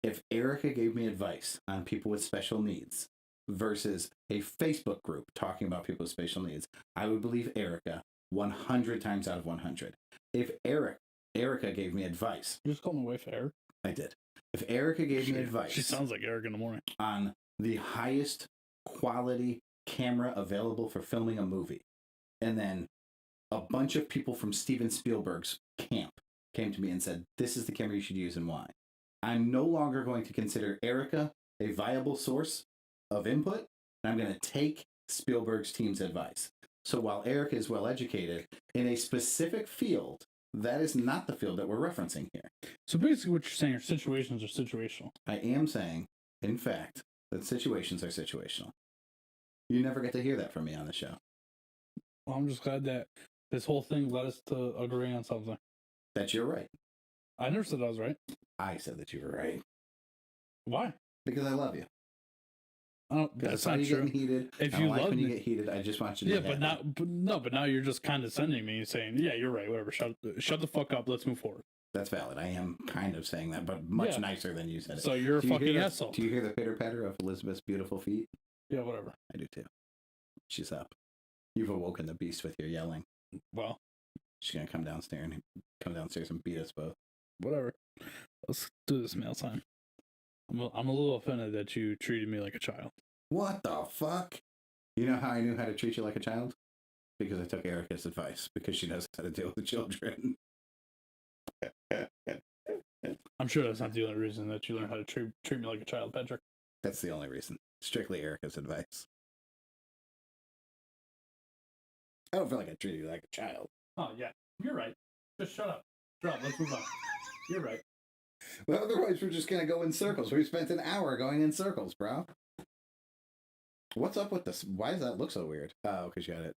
If Erica gave me advice on people with special needs versus a Facebook group talking about people with special needs, I would believe Erica 100 times out of 100. If Erica gave me advice. You just called my wife Eric? I did. If Erica gave me advice. She sounds like Eric in the morning. On the highest quality camera available for filming a movie, and then a bunch of people from Steven Spielberg's camp came to me and said, this is the camera you should use and why. I'm no longer going to consider Erica a viable source of input, and I'm going to take Spielberg's team's advice. So while Erica is well educated in a specific field, that is not the field that we're referencing here. So basically what you're saying are situations are situational. I am saying, in fact, that situations are situational. You never get to hear that from me on the show. Well, I'm just glad that this whole thing led us to agree on something. That you're right. I never said I was right. I said that you were right. Why? Because I love you. That's not true. Getting heated. If you love when me, you get heated, I just want you to. Yeah, but now you're just condescending me and saying, "Yeah, you're right. Whatever. Shut the fuck up. Let's move forward." That's valid. I am kind of saying that, but much nicer than you said it. So you're a fucking asshole. Do you hear the pitter patter of Elizabeth's beautiful feet? Yeah, whatever. I do too. She's up. You've awoken the beast with your yelling. Well, she's gonna come downstairs and beat us both. Whatever. Let's do this mail time. I'm a little offended that you treated me like a child. What the fuck? You know how I knew how to treat you like a child? Because I took Erica's advice. Because she knows how to deal with children. I'm sure that's not the only reason that you learned how to treat me like a child, Patrick. That's the only reason. Strictly Erica's advice. I don't feel like I treated you like a child. Oh, yeah. You're right. Just shut up. Drop. Let's move on. You're right. Well, otherwise we're just going to go in circles. We spent an hour going in circles, bro. What's up with this? Why does that look so weird? Oh, because you got it.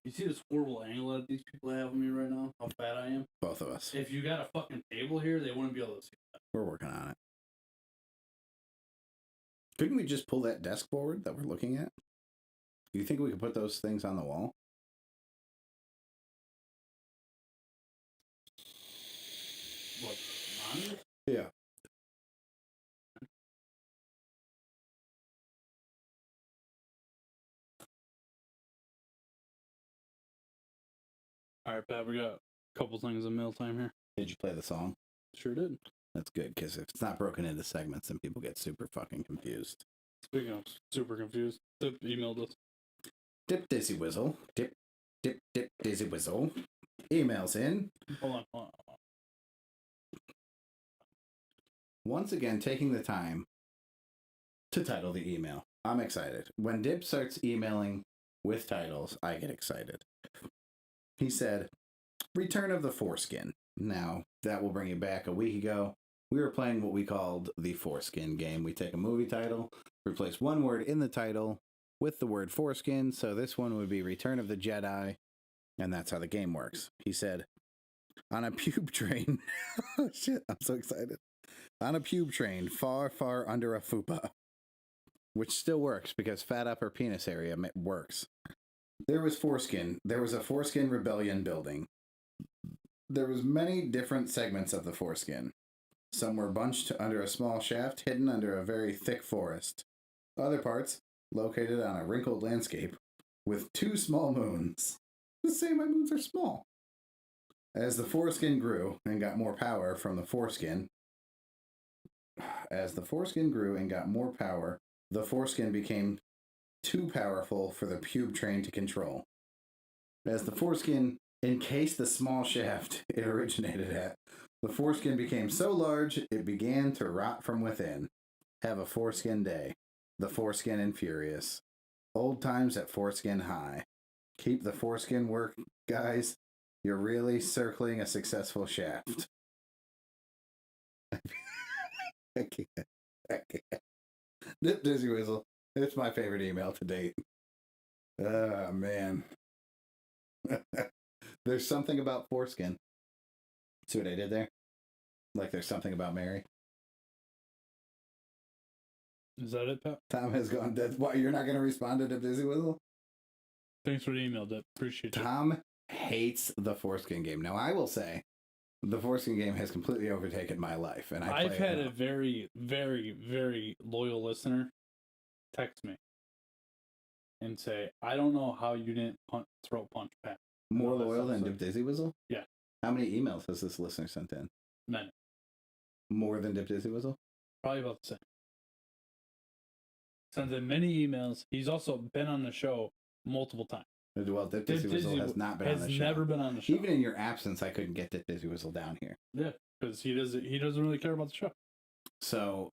You see this horrible angle that these people have of me right now? How fat I am? Both of us. If you got a fucking table here, they wouldn't be able to see that. We're working on it. Couldn't we just pull that desk forward that we're looking at? Do you think we could put those things on the wall? What, monitors? Yeah. All right, Pat, we got a couple things in mail time here. Did you play the song? Sure did. That's good, because if it's not broken into segments, then people get super fucking confused. Speaking of super confused, Dip emailed us. Dip Dizzy Whizzle. Dip Dizzy Whizzle. Emails in. Hold on. Once again, taking the time to title the email. I'm excited. When Dip starts emailing with titles, I get excited. He said, Return of the Foreskin. Now, that will bring you back a week ago. We were playing what we called the Foreskin game. We take a movie title, replace one word in the title with the word foreskin. So this one would be Return of the Jedi. And that's how the game works. He said, on a pube train. Oh, shit. I'm so excited. On a pube train, far, far under a fupa. Which still works because fat upper penis area works. There was foreskin. There was a foreskin rebellion building. There was many different segments of the foreskin. Some were bunched under a small shaft hidden under a very thick forest. Other parts, located on a wrinkled landscape, with 2 small moons. Let's say my moons are small. As the foreskin grew and got more power from the foreskin, the foreskin became too powerful for the pube train to control. As the foreskin encased the small shaft it originated at, the foreskin became so large it began to rot from within. Have a foreskin day. The foreskin and furious. Old times at foreskin high. Keep the foreskin work, guys. You're really circling a successful shaft. I can't. Dip Dizzy Whistle. It's my favorite email to date. Oh, man. There's something about foreskin. See what I did there? Like there's something about Mary. Is that it, Pat? Tom has gone dead. What, you're not going to respond to Dip Dizzy Whistle? Thanks for the email, Dip. Appreciate it. Tom hates the foreskin game. Now, I will say, the foreskin game has completely overtaken my life. And I've had a very, very, very loyal listener text me and say, I don't know how you didn't throat punch Pat. More loyal than Dip Dizzy Whistle? Yeah. How many emails has this listener sent in? Many. More than Dip Dizzy Whistle? Probably about the same. Sends in many emails. He's also been on the show multiple times. Well, Dip Dizzy Whistle has not been on the show. Has never been on the show. Even in your absence, I couldn't get Dip Dizzy Whistle down here. Yeah, because he doesn't really care about the show. So,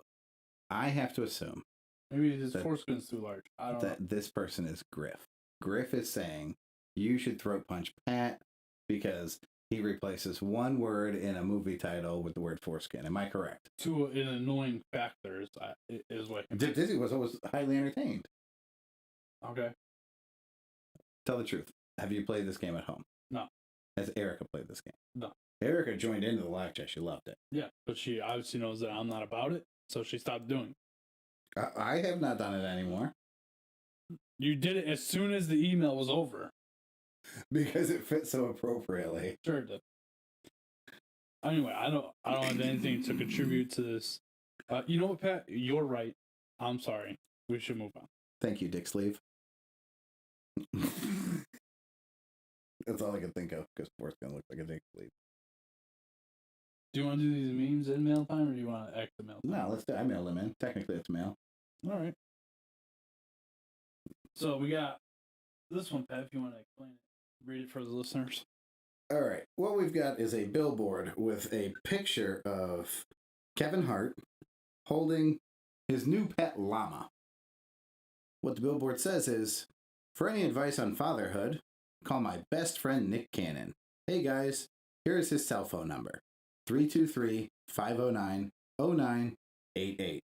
I have to assume maybe his foreskin's too large. I don't know. This person is Griff. Griff is saying you should throat punch Pat because he replaces one word in a movie title with the word foreskin. Am I correct? To an annoying factor is what. Dip Dizzy was always highly entertained. Okay. Tell the truth. Have you played this game at home? No. Has Erica played this game? No. Erica joined into the live chat. She loved it. Yeah, but she obviously knows that I'm not about it, so she stopped doing it. I have not done it anymore. You did it as soon as the email was over. Because it fit so appropriately. Sure it did. Anyway, I don't have anything to contribute to this. You know what, Pat? You're right. I'm sorry. We should move on. Thank you, Dick Sleeve. That's all I can think of because foreskin looks like a Dick Sleeve. Do you want to do these memes in mail time or do you want to exit mail time? No, let's do it. I mailed them in. Technically, it's mail. All right. So we got this one, Pat, if you want to explain it. Read it for the listeners. All right. What we've got is a billboard with a picture of Kevin Hart holding his new pet llama. What the billboard says is, for any advice on fatherhood, call my best friend Nick Cannon. Hey guys, here's his cell phone number. 323-509-0988.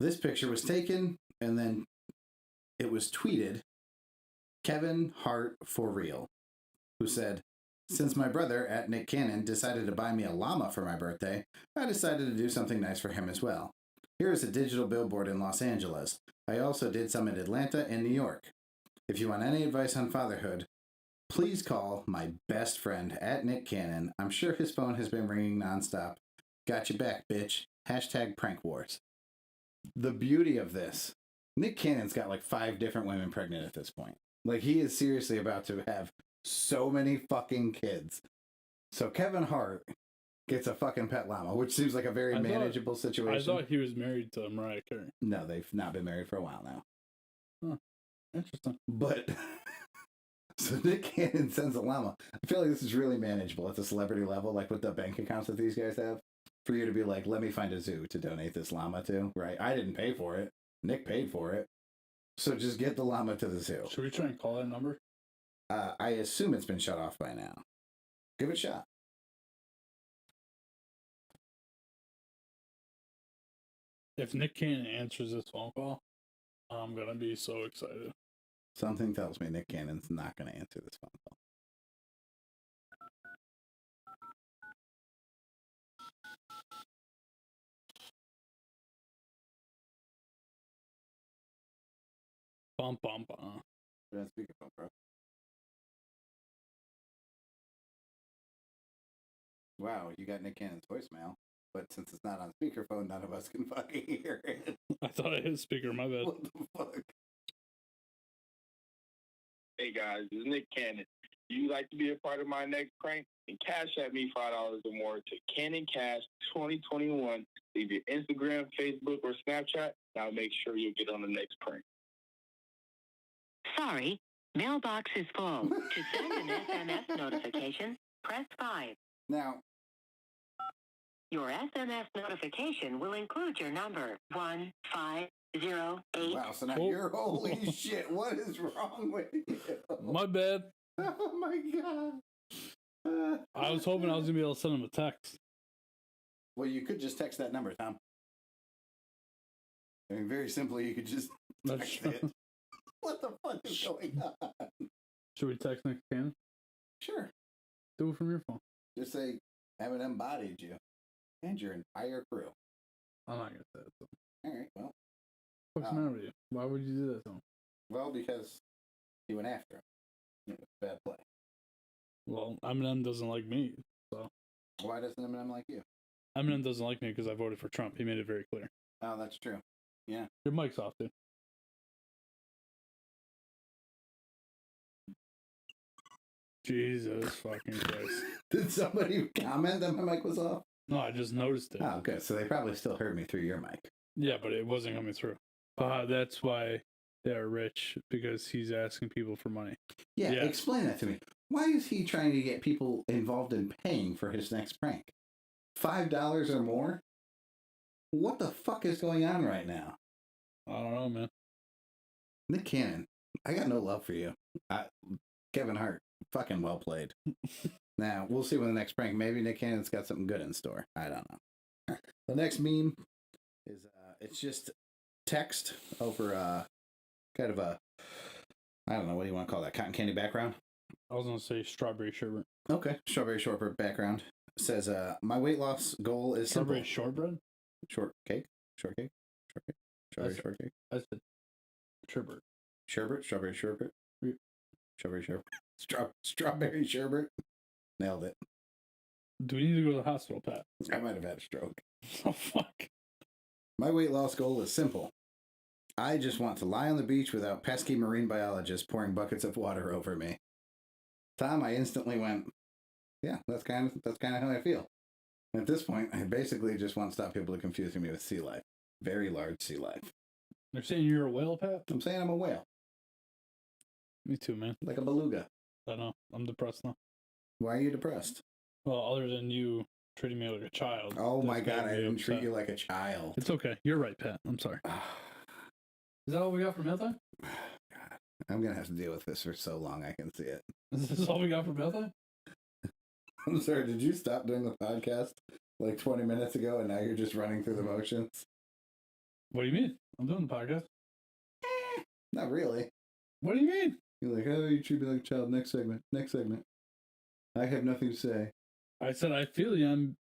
This picture was taken and then it was tweeted Kevin Hart for real, who said, since my brother at Nick Cannon decided to buy me a llama for my birthday, I decided to do something nice for him as well. Here is a digital billboard in Los Angeles. I also did some in Atlanta and New York. If you want any advice on fatherhood, please call my best friend at Nick Cannon. I'm sure his phone has been ringing nonstop. Got your back, bitch. Hashtag prank wars. The beauty of this, Nick Cannon's got like 5 different women pregnant at this point. Like, he is seriously about to have so many fucking kids. So Kevin Hart gets a fucking pet llama, which seems like a very manageable situation. I thought he was married to Mariah Carey. No, they've not been married for a while now. Huh. Interesting. But, so Nick Cannon sends a llama. I feel like this is really manageable at the celebrity level, like with the bank accounts that these guys have. For you to be like, let me find a zoo to donate this llama to, right? I didn't pay for it. Nick paid for it. So just get the llama to the zoo. Should we try and call that number? I assume it's been shut off by now. Give it a shot. If Nick Cannon answers this phone call, I'm going to be so excited. Something tells me Nick Cannon's not going to answer this phone call. Bum, bum, bum. Put on speakerphone, bro. Wow, you got Nick Cannon's voicemail. But since it's not on speakerphone, none of us can fucking hear it. I thought I hit speaker. My bad. What the fuck? Hey guys, this is Nick Cannon. Do you like to be a part of my next prank? And cash at me $5 or more to Cannon Cash 2021. Leave your Instagram, Facebook, or Snapchat, and I'll make sure you get on the next prank. Sorry, mailbox is full. To send an SMS notification, press 5. Now, Your SMS notification will include your number 1508. wow, so now Oh. you're holy shit. What is wrong with you? My bad. Oh my god. I was hoping I was gonna be able to send him a text. Well, you could just text that number, Tom. I mean, very simply, you could just text it. What the fuck is going on? Should we text Nick Cannon? Sure. Do it from your phone. Just say, Eminem bodied you and your entire crew. I'm not gonna say it. So. All right, well. What's the matter with you? Why would you do that to him? Well, because he went after him. It was a bad play. Well, Eminem doesn't like me, so Why doesn't Eminem like you? Eminem doesn't like me because I voted for Trump. He made it very clear. Oh, that's true. Yeah. Your mic's off, dude. Jesus fucking Christ. Did somebody comment that my mic was off? No, I just noticed it. Oh, good. So they probably still heard me through your mic. Yeah, but it wasn't coming through. That's why they're rich, because he's asking people for money. Yeah, Yeah. explain that to me. Why is he trying to get people involved in paying for his next prank? $5 or more? What the fuck is going on right now? I don't know, man. Nick Cannon, I got no love for you. Kevin Hart, fucking well played. Now, we'll see when the next prank. Maybe Nick Cannon's got something good in store. I don't know. The next meme is, it's just text over kind of a, I don't know, what do you want to call that? Cotton candy background? I was gonna say strawberry sherbet. Okay. Strawberry shortbread background. Says, my weight loss goal is simple. Strawberry shortbread? Shortcake? Shortcake? Shortcake? Strawberry That's- shortcake? I said sherbet. Sherbet? Strawberry sherbet? Yeah. Strawberry sherbet? Strawberry sherbet? Nailed it. Do we need to go to the hospital, Pat? I might have had a stroke. Oh, fuck. My weight loss goal is simple. I just want to lie on the beach without pesky marine biologists pouring buckets of water over me. Tom, I instantly went, yeah, that's kind of how I feel. At this point, I basically just want to stop people confusing me with sea life. Very large sea life. They're saying you're a whale, Pat? I'm saying I'm a whale, Me too, man. like a beluga. I know. I'm depressed now. Why are you depressed? Well, other than you treating me like a child. Oh my that's god, made I me didn't treat upset. you like a child. It's okay. You're right, Pat. I'm sorry. Is that all we got for mail time? God, I'm gonna have to deal with this for so long I can see it. Is this all we got for mail time? I'm sorry, did you stop doing the podcast like 20 minutes ago and now you're just running through the motions? What do you mean? I'm doing the podcast. Not really. What do you mean? You're like, oh, you treat me like a child. Next segment. Next segment. I have nothing to say. I said I feel you.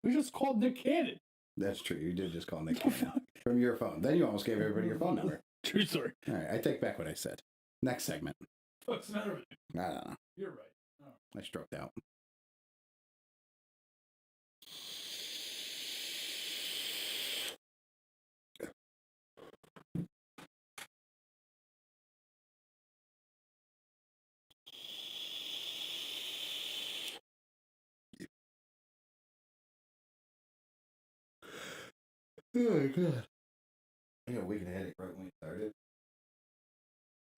We just called Nick Cannon. That's true. You did just call Nick Cannon from your phone. Then you almost gave everybody your phone number. True story. All right, I take back what I said. Next segment. What's the matter with you? I don't know. You're right. Oh. I stroked out. Oh my god. I got a wicked headache right when we started.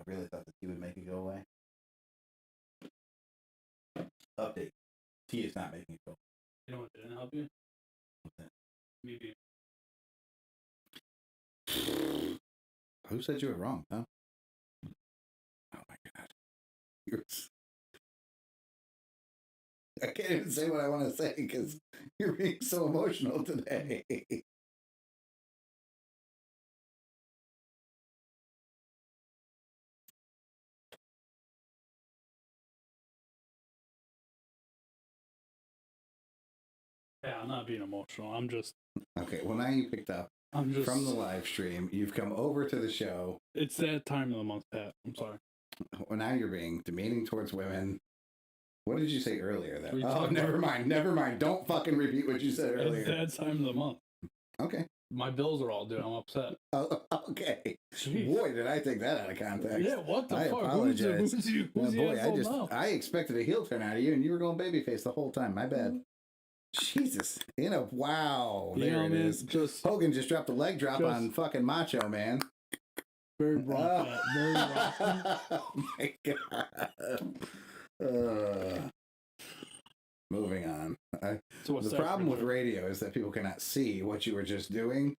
I really thought the tea would make it go away. Update. Tea is not making it go. You know what didn't help you? What's that? Maybe. Who said you were wrong, huh? Oh my god. I can't even say what I want to say because you're being so emotional today. Yeah, I'm not being emotional. I'm just Okay, well now you picked up from the live stream. You've come over to the show. It's that time of the month, Pat. I'm sorry. Well, now you're being demeaning towards women. What did you say earlier? Then? We Oh, talked never mind. Never mind. Don't fucking repeat what you said It's earlier. that time of the month. Okay. My bills are all due. I'm upset. Oh, okay. Jeez. Boy, did I take that out of context. Yeah, what the I fuck? apologize. Who's you Boy, now? I expected a heel turn out of you, and you were going babyface the whole time. My bad. Jesus. Wow. You There know, it man, is. just Hogan just dropped a leg drop just- on fucking Macho Man. very wrong. Pat, very wrong. Oh my god. Moving on. So what's The that problem for with you? radio is that people cannot see what you were just doing.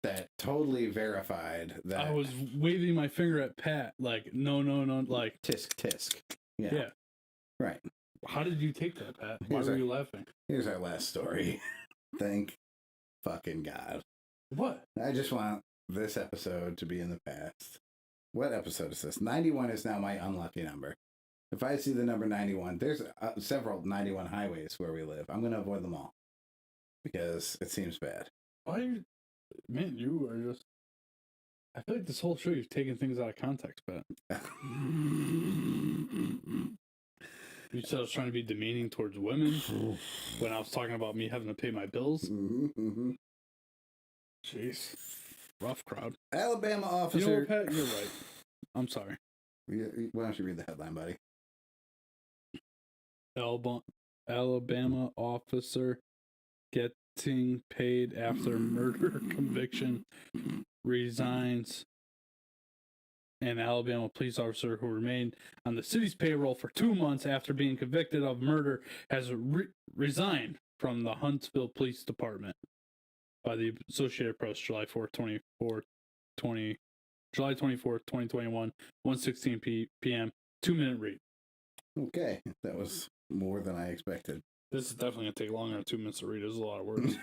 That totally verified that. I was waving my finger at Pat, like, no, like, tisk tisk. Yeah. yeah. Right. How did you take that, Pat? Why Here's were our- you laughing? Here's our last story. Thank fucking God. What? I just want this episode to be in the past. What episode is this? 91 is now my unlucky number. If I see the number 91, there's several 91 highways where we live. I'm going to avoid them all because it seems bad. Why are you... Man, you are just... I feel like this whole show you've taken things out of context, Pat. You said I was trying to be demeaning towards women when I was talking about me having to pay my bills. Jeez. Rough crowd. Alabama You know officer. what, Pat? You're right. I'm sorry. Why don't you read the headline, buddy? Alabama officer getting paid after murder conviction resigns. An Alabama police officer who remained on the city's payroll for 2 months after being convicted of murder has resigned from the Huntsville Police Department by the Associated Press, July 24th, 2021, 1:16 p.m. 2-minute read. Okay, that was more than I expected. This is definitely going to take longer than 2 minutes to read. There's a lot of words.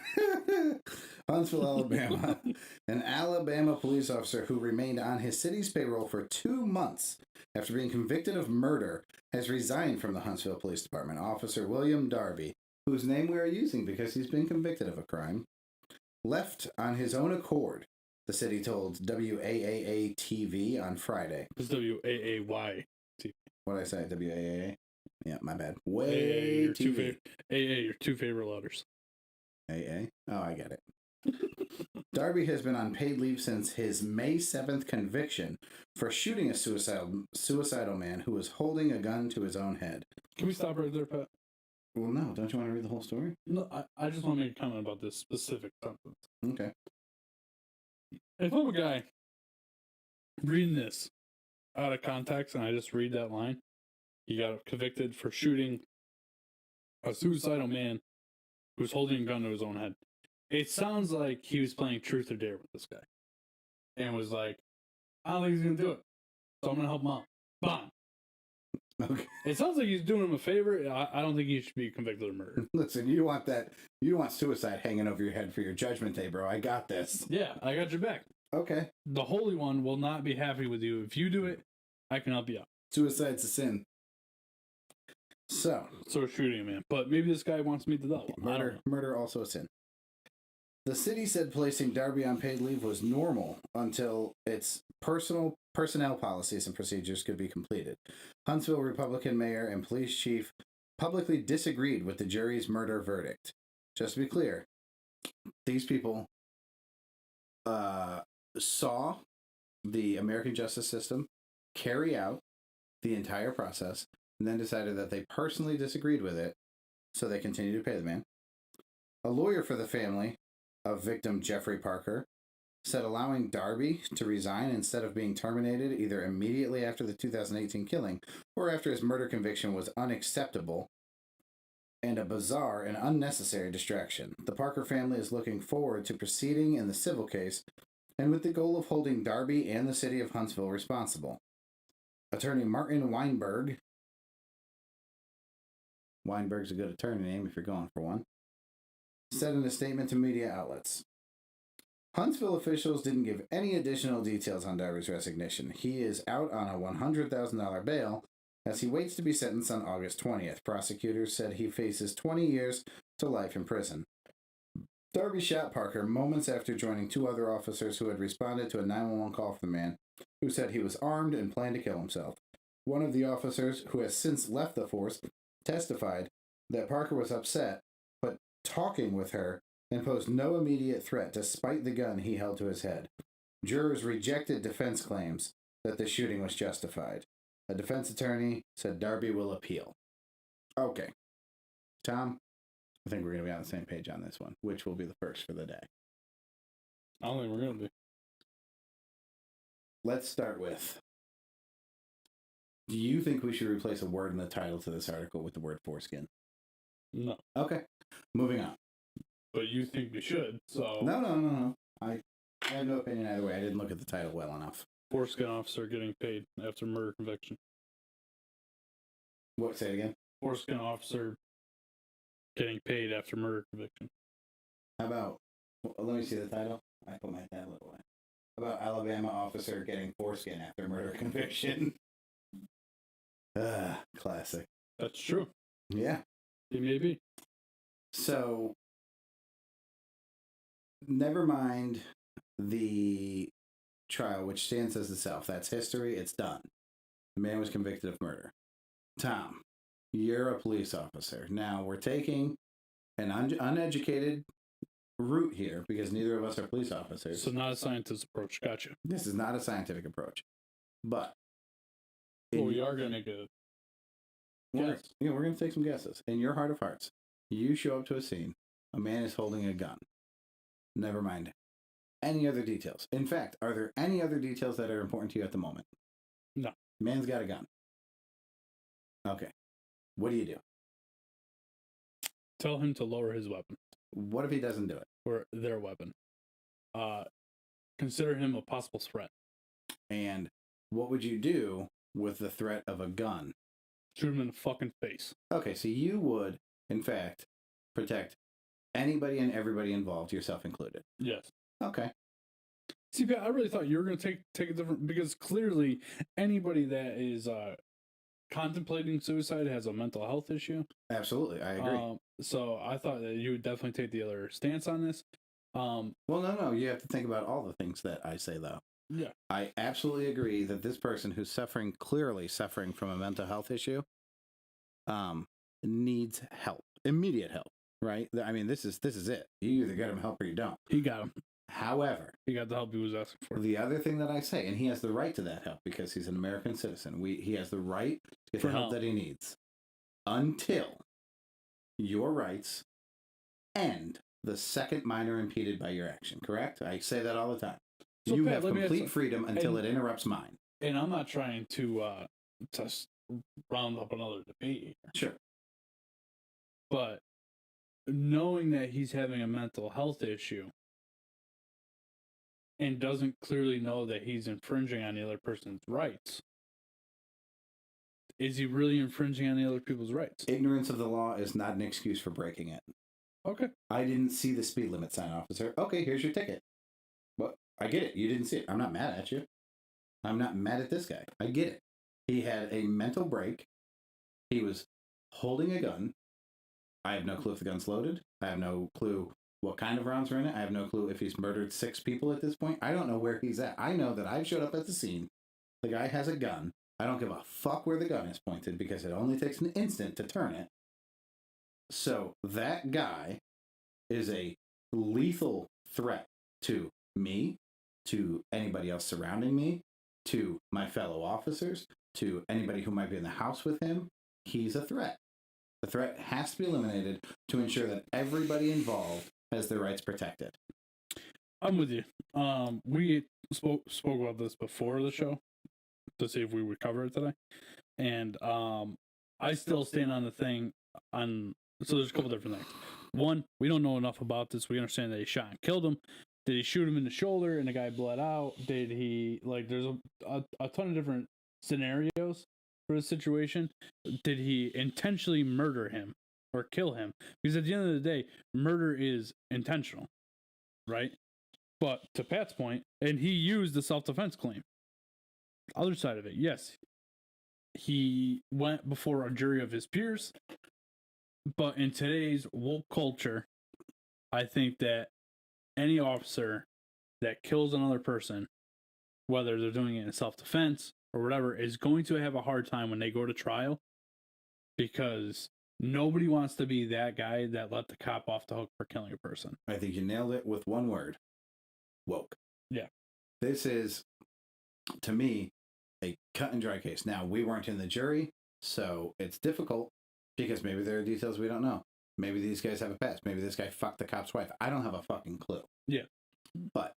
Huntsville, Alabama. An Alabama police officer who remained on his city's payroll for 2 months after being convicted of murder has resigned from the Huntsville Police Department. Officer William Darby, whose name we are using because he's been convicted of a crime, left on his own accord, the city told WAAA TV on Friday. It's WAAY. What did I say? WAAA? Yeah, my bad. AA, Way your two TV. your two favorite letters. AA? Oh, I get it. Darby has been on paid leave since his May 7th conviction for shooting a suicidal man who was holding a gun to his own head. Can we stop right there, Pat? Well, no. Don't you want to read the whole story? No, I just want to make a comment about this specific sentence. Okay. If I'm a guy reading this out of context and I just read that line, he got convicted for shooting a suicidal man who's holding a gun to his own head. It sounds like he was playing truth or dare with this guy. And was like, I don't think he's going to do it. So I'm going to help him out. Bang. Okay. It sounds like he's doing him a favor. I don't think he should be convicted of murder. Listen, you want that. You want suicide hanging over your head for your judgment day, bro. I got this. Yeah, I got your back. Okay. The Holy One will not be happy with you. If you do it, I can help you out. Suicide's a sin. So, Shooting a man. But maybe this guy wants me to do that one. murder also a sin. The city said placing Darby on paid leave was normal until its personnel policies and procedures could be completed. Huntsville Republican mayor and police chief publicly disagreed with the jury's murder verdict. Just to be clear, these people saw the American justice system carry out the entire process and then decided that they personally disagreed with it, so they continued to pay the man. A lawyer for the family of victim Jeffrey Parker said allowing Darby to resign instead of being terminated either immediately after the 2018 killing or after his murder conviction was unacceptable and a bizarre and unnecessary distraction. The Parker family is looking forward to proceeding in the civil case and with the goal of holding Darby and the city of Huntsville responsible. Attorney Martin Weinberg's a good attorney name if you're going for one, said in a statement to media outlets. Huntsville officials didn't give any additional details on Darby's resignation. He is out on a $100,000 bail as he waits to be sentenced on August 20th. Prosecutors said he faces 20 years to life in prison. Darby shot Parker moments after joining two other officers who had responded to a 911 call from the man who said he was armed and planned to kill himself. One of the officers, who has since left the force, testified that Parker was upset, but talking with her and posed no immediate threat despite the gun he held to his head. Jurors rejected defense claims that the shooting was justified. A defense attorney said Darby will appeal. Okay. Tom, I think we're going to be on the same page on this one. Which will be the first for the day? I don't think we're going to be. Let's start with, do you think we should replace a word in the title to this article with the word foreskin? No. Okay. Moving on. But you think we should, so... No. I have no opinion either way. I didn't look at the title well enough. Foreskin officer getting paid after murder conviction. What? Say it again? Foreskin officer getting paid after murder conviction. How about, let me see the title. I put my tablet away. How about Alabama officer getting foreskin after murder conviction? Classic. That's true. Yeah. It may be. So, never mind the trial, which stands as itself. That's history. It's done. The man was convicted of murder. Tom, you're a police officer. Now, we're taking an uneducated route here because neither of us are police officers. So not a scientist approach. Gotcha. This is not a scientific approach. But... well, we are going to make a guess. We're going to take some guesses. In your heart of hearts, you show up to a scene. A man is holding a gun. Never mind any other details. In fact, are there any other details that are important to you at the moment? No. Man's got a gun. Okay. What do you do? Tell him to lower his weapon. What if he doesn't do it? Or their weapon. Consider him a possible threat. And what would you do with the threat of a gun? Shoot him in the fucking face. Okay, so you would, in fact, protect anybody and everybody involved, yourself included. Yes. Okay. See, I really thought you were going to take a different... because clearly anybody that is contemplating suicide has a mental health issue. Absolutely, I agree. So I thought that you would definitely take the other stance on this. Well, no. You have to think about all the things that I say, though. Yeah. I absolutely agree that this person who's clearly suffering from a mental health issue, needs help, immediate help, right? I mean, this is it. You either get him help or you don't. He got him. However, He got the help he was asking for. the other thing that I say, and he has the right to that help because he's an American citizen. He has the right to get the help that he needs until your rights end the second minor impeded by your action. Correct? I say that all the time. So, you Pat, have complete freedom until it interrupts mine. And I'm not trying to round up another debate here. Sure. But knowing that he's having a mental health issue and doesn't clearly know that he's infringing on the other person's rights, is he really infringing on the other people's rights? Ignorance of the law is not an excuse for breaking it. Okay. I didn't see the speed limit sign, officer. Okay, here's your ticket. Well, I get it. You didn't see it. I'm not mad at you. I'm not mad at this guy. I get it. He had a mental break. He was holding a gun. I have no clue if the gun's loaded. I have no clue what kind of rounds are in it. I have no clue if he's murdered 6 people at this point. I don't know where he's at. I know that I've showed up at the scene. The guy has a gun. I don't give a fuck where the gun is pointed because it only takes an instant to turn it. So that guy is a lethal threat to me, to anybody else surrounding me, to my fellow officers, to anybody who might be in the house with him. He's a threat. The threat has to be eliminated to ensure that everybody involved has their rights protected. I'm with you. We spoke about this before the show to see if we would cover it today. And I still stand on the thing on... So there's a couple different things. One, we don't know enough about this. We understand that he shot and killed him. Did he shoot him in the shoulder and the guy bled out? Did he... there's a ton of different scenarios for the situation. Did he intentionally murder him or kill him? Because at the end of the day, murder is intentional, right? But to Pat's point, and he used the self-defense claim. Other side of it, yes, he went before a jury of his peers. But in today's woke culture, I think that any officer that kills another person, whether they're doing it in self-defense or whatever, is going to have a hard time when they go to trial because nobody wants to be that guy that let the cop off the hook for killing a person. I think you nailed it with one word. Woke. Yeah. This is, to me, a cut and dry case. Now, we weren't in the jury, so it's difficult because maybe there are details we don't know. Maybe these guys have a past. Maybe this guy fucked the cop's wife. I don't have a fucking clue. Yeah. But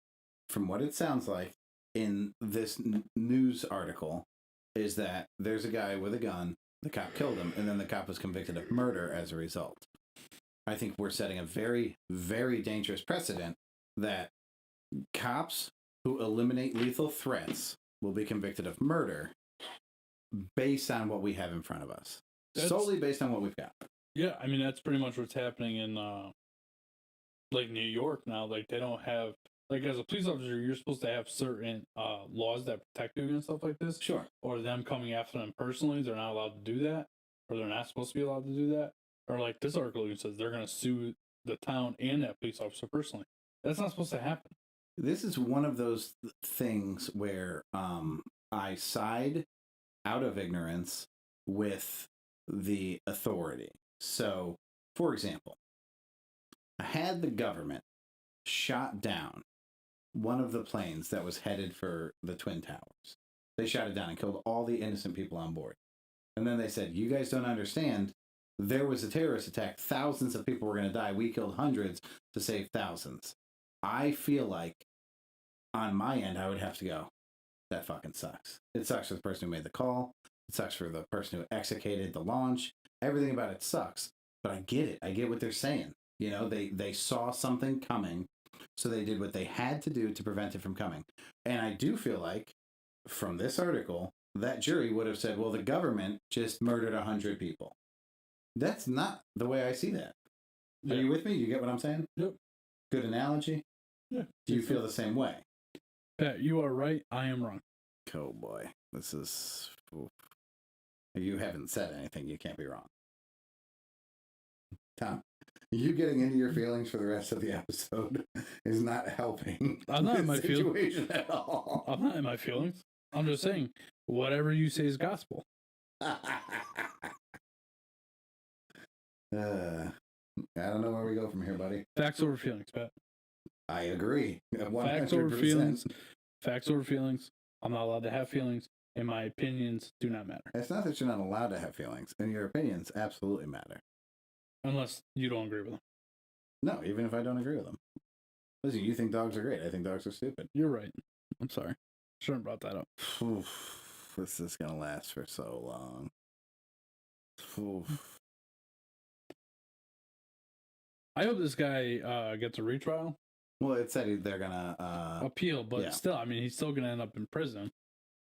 from what it sounds like in this news article is that there's a guy with a gun, the cop killed him, and then the cop was convicted of murder as a result. I think we're setting a very, very dangerous precedent that cops who eliminate lethal threats will be convicted of murder based on what we have in front of us. Solely based on what we've got. Yeah, I mean, that's pretty much what's happening in, like, New York now. Like, they don't have, like, as a police officer, you're supposed to have certain laws that protect you and stuff like this. Sure. Or them coming after them personally, they're not allowed to do that. Or they're not supposed to be allowed to do that. Or, like, this article even says they're going to sue the town and that police officer personally. That's not supposed to happen. This is one of those things where I side out of ignorance with the authority. So, for example, had the government shot down one of the planes that was headed for the Twin Towers, they shot it down and killed all the innocent people on board. And then they said, you guys don't understand. There was a terrorist attack. Thousands of people were going to die. We killed hundreds to save thousands. I feel like on my end, I would have to go, that fucking sucks. It sucks for the person who made the call. It sucks for the person who executed the launch. Everything about it sucks. But I get it. I get what they're saying. You know, they saw something coming, so they did what they had to do to prevent it from coming. And I do feel like, from this article, that jury would have said, well, the government just murdered 100 people. That's not the way I see that. Yeah. Are you with me? You get what I'm saying? Yep. Good analogy? Yeah. Do you feel the same way? Pat, you are right. I am wrong. Oh, boy. This is... Oof. You haven't said anything. You can't be wrong. Tom, you getting into your feelings for the rest of the episode is not helping. I'm not in my situation at all. I'm not in my feelings. I'm just saying, whatever you say is gospel. I don't know where we go from here, buddy. Facts over feelings, Pat. I agree. 100%. Facts over feelings. Facts over feelings. I'm not allowed to have feelings, and my opinions do not matter. It's not that you're not allowed to have feelings, and your opinions absolutely matter. Unless you don't agree with them. No, even if I don't agree with them. Listen, you think dogs are great. I think dogs are stupid. You're right. I'm sorry. Shouldn't have brought that up. Oof, this is going to last for so long. Oof. I hope this guy gets a retrial. Well, it said they're going to... appeal, but yeah. still, I mean, he's still going to end up in prison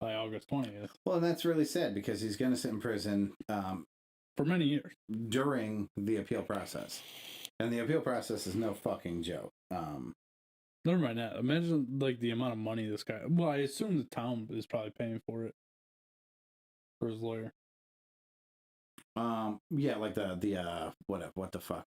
by August 20th. Well, and that's really sad because he's going to sit in prison for many years during the appeal process. And the appeal process is no fucking joke. Never mind that. Imagine, like, the amount of money this guy... Well, I assume the town is probably paying for it. For his lawyer. Yeah, like the what the fuck,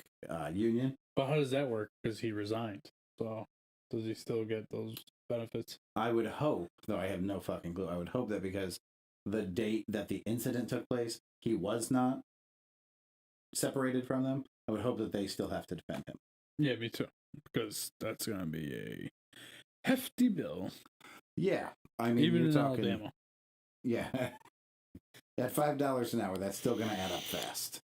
union. But how does that work? Because he resigned. So, does he still get those benefits? I would hope, though I have no fucking clue, I would hope that because the date that the incident took place, he was not separated from them. I would hope that they still have to defend him. Yeah, me too. Because that's going to be a hefty bill. Yeah. I mean, even you're in talking, Alabama. Yeah. At $5 an hour, that's still going to add up fast.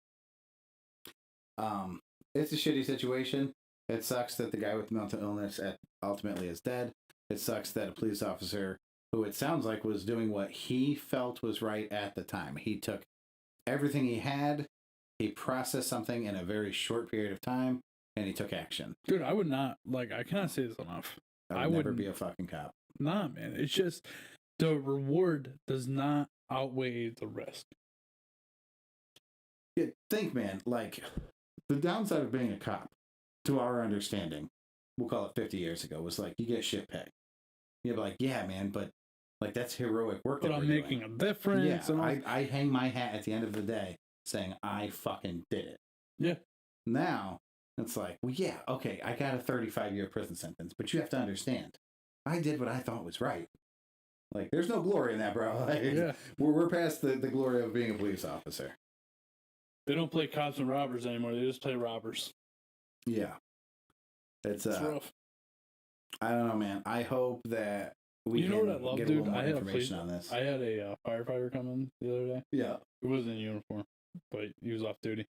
It's a shitty situation. It sucks that the guy with mental illness ultimately is dead. It sucks that a police officer, who it sounds like was doing what he felt was right at the time. He took everything he had, he processed something in a very short period of time, and he took action. Dude, I would not, like, I cannot say this enough. I would never be a fucking cop. Nah, man. It's just, the reward does not outweigh the risk. Yeah, think, man, like, the downside of being a cop, to our understanding, we'll call it 50 years ago, was like, you get shit pay. You'd be like, yeah, man, but, like, that's heroic work. But I'm making a difference. Yeah, I hang my hat at the end of the day saying, I fucking did it. Yeah. Now, it's like, well, yeah, okay, I got a 35-year prison sentence, but you have to understand, I did what I thought was right. Like, there's no glory in that, bro. Like, yeah. We're past the glory of being a police officer. They don't play cops and robbers anymore. They just play robbers. Yeah. It's rough. I don't know, man. I hope that we You know can what I love, get dude? a little more I had information on this. I had a firefighter come in the other day. Yeah. He wasn't in uniform, but he was off duty.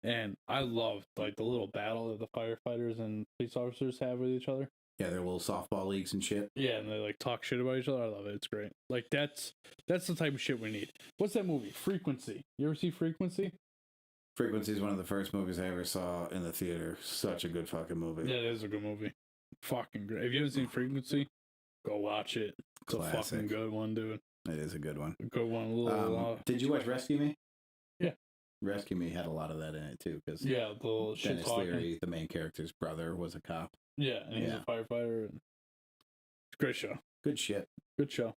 And I loved like the little battle that the firefighters and police officers have with each other. Yeah, their little softball leagues and shit. Yeah, and they like talk shit about each other. I love it. It's great. Like that's the type of shit we need. What's that movie? Frequency. You ever see Frequency? Frequency is one of the first movies I ever saw in the theater. Such a good fucking movie. Yeah, it is a good movie. Fucking great. If you haven't seen Frequency, go watch it. It's Classic. a fucking good one, dude. It is a good one. A good one. A little, did you watch Rescue Me? Yeah. Rescue Me had a lot of that in it too, because yeah, the little shit Dennis talking. Leary, the main character's brother, was a cop. Yeah, and he's a firefighter. And... It's a great show. Good shit. Good show.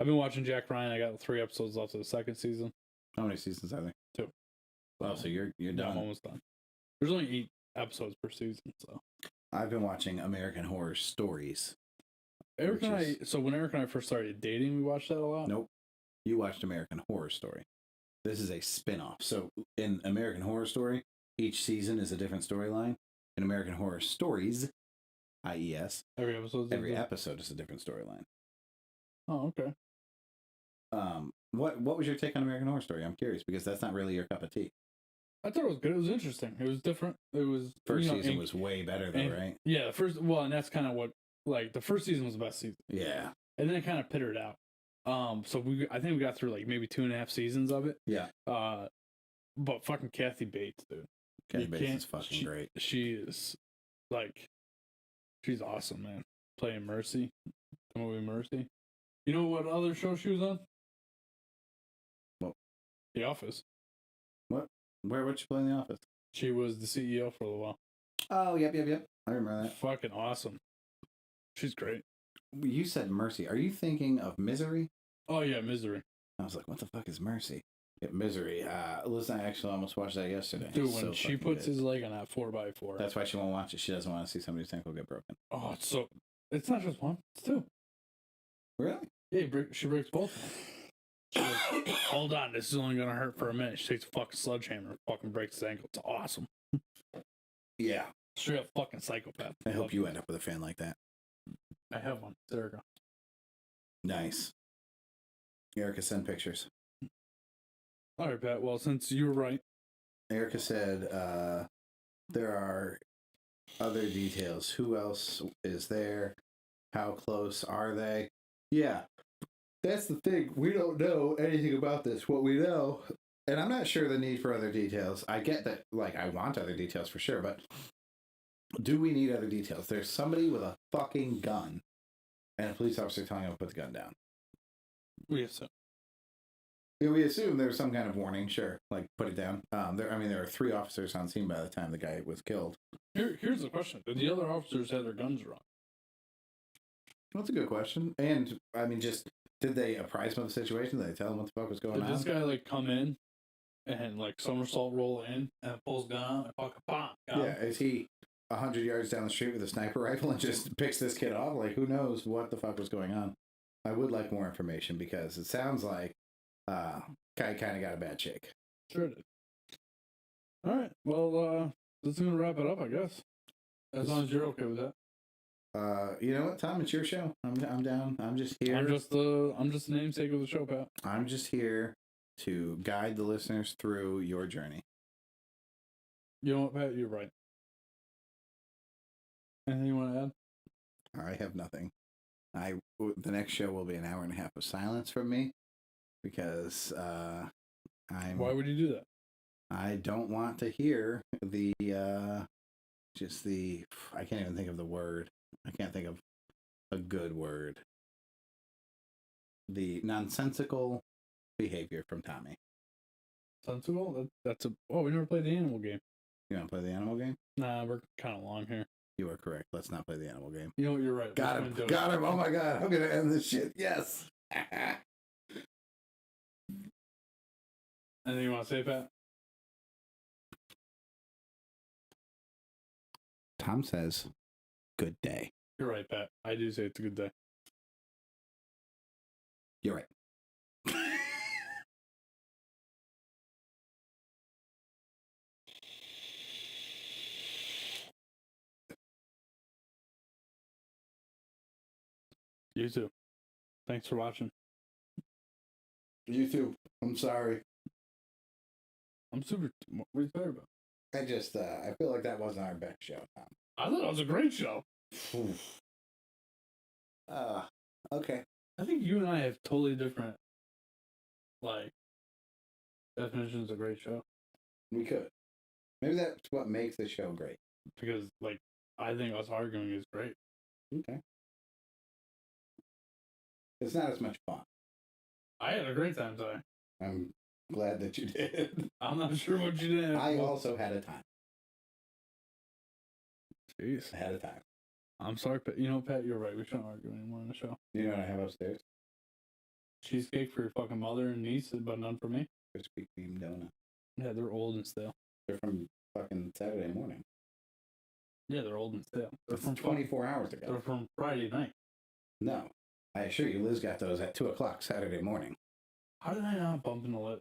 I've been watching Jack Ryan. I got 3 episodes left of the 2nd season. How many seasons are there? 2. Oh, so you're Yeah, done. I'm almost done. There's only 8 episodes per season, so. I've been watching American Horror Stories. So when Eric and I first started dating, we watched that a lot. Nope. You watched American Horror Story. This is a spin-off. So in American Horror Story, each season is a different storyline. In American Horror Stories, IES, every episode is a different storyline. Oh, okay. What was your take on American Horror Story? I'm curious because that's not really your cup of tea. I thought it was good. It was interesting. It was different. It was First season was way better though, right? Yeah, and that's kind of what the first season was the best season. Yeah. And then it kind of pittered out. So I think we got through like maybe 2.5 seasons of it. Yeah. But fucking Kathy Bates, dude. Kathy Bates is fucking great. She is she's awesome, man. Playing Mercy, the movie Mercy. You know what other show she was on? What? The Office. What? What'd she play in The Office? She was the CEO for a little while. Oh, yep. I remember that. Fucking awesome. She's great. You said Mercy. Are you thinking of Misery? Oh, yeah, Misery. I was like, what the fuck is Mercy? Yeah, Misery. Listen, I actually almost watched that yesterday. Dude, when she puts his leg on that 4x4. That's why she won't watch it. She doesn't want to see somebody's ankle get broken. Oh, it's not just one. It's 2. Really? Yeah, she breaks both of them. She goes, hold on, this is only going to hurt for a minute. She takes a fucking sledgehammer and fucking breaks his ankle. It's awesome. Yeah. Straight up fucking psychopath. I hope you end up with a fan like that. I have one. There we go. Nice. Erica, send pictures. All right, Pat. Well, since you were right. Erica said there are other details. Who else is there? How close are they? Yeah. That's the thing. We don't know anything about this. What we know, and I'm not sure the need for other details. I get that, I want other details for sure, but do we need other details? There's somebody with a fucking gun and a police officer telling him to put the gun down. We assume. We assume there's some kind of warning, sure. Put it down. There are 3 officers on scene by the time the guy was killed. Here's the question. Did the other officers have their guns drawn? That's a good question. And, did they apprise him of the situation? Did they tell him what the fuck was going on? Did this guy, come in and, somersault roll in and pulls gun out and fucking pop? Yeah, is he 100 yards down the street with a sniper rifle and just picks this kid off? Who knows what the fuck was going on? I would like more information because it sounds like guy kind of got a bad shake. Sure did. All right. Well, this is going to wrap it up, I guess. As long as you're okay with that. You know what, Tom? It's your show. I'm down. I'm just here. I'm just the namesake of the show, Pat. I'm just here to guide the listeners through your journey. You know what, Pat? You're right. Anything you want to add? I have nothing. The next show will be an hour and a half of silence from me because Why would you do that? I don't want to hear I can't even think of the word. I can't think of a good word. The nonsensical behavior from Tommy. Sensible? We never played the animal game. You want to play the animal game? Nah, we're kind of long here. You are correct. Let's not play the animal game. You know what? You're right. Got him. Got him. Oh my God. I'm going to end this shit. Yes. Anything you want to say, Pat? Tom says, good day. You're right, Pat. I do say it's a good day. You're right. You too. Thanks for watching. You too. I'm sorry. I'm super. What are you talking about? I just, I feel like that wasn't our best show, Tom. I thought it was a great show. Okay. I think you and I have totally different, like, definitions of great show. We could. Maybe that's what makes the show great. Because, like, I think us arguing is great. Okay. It's not as much fun. I had a great time today. I'm glad that you did. I'm not sure what you did. I also had a time. Jeez. I had a time. I'm sorry, Pat. You know, Pat, you're right. We shouldn't argue anymore in the show. You know what I have upstairs? Cheesecake for your fucking mother and niece, but none for me. Krispy Kreme donut. Yeah, they're old and stale. They're from fucking Saturday morning. Yeah, they're old and stale. They're It's from 24 hours ago. They're from Friday night. No. I assure you, Liz got those at 2 o'clock Saturday morning. How did I not bump into Lit?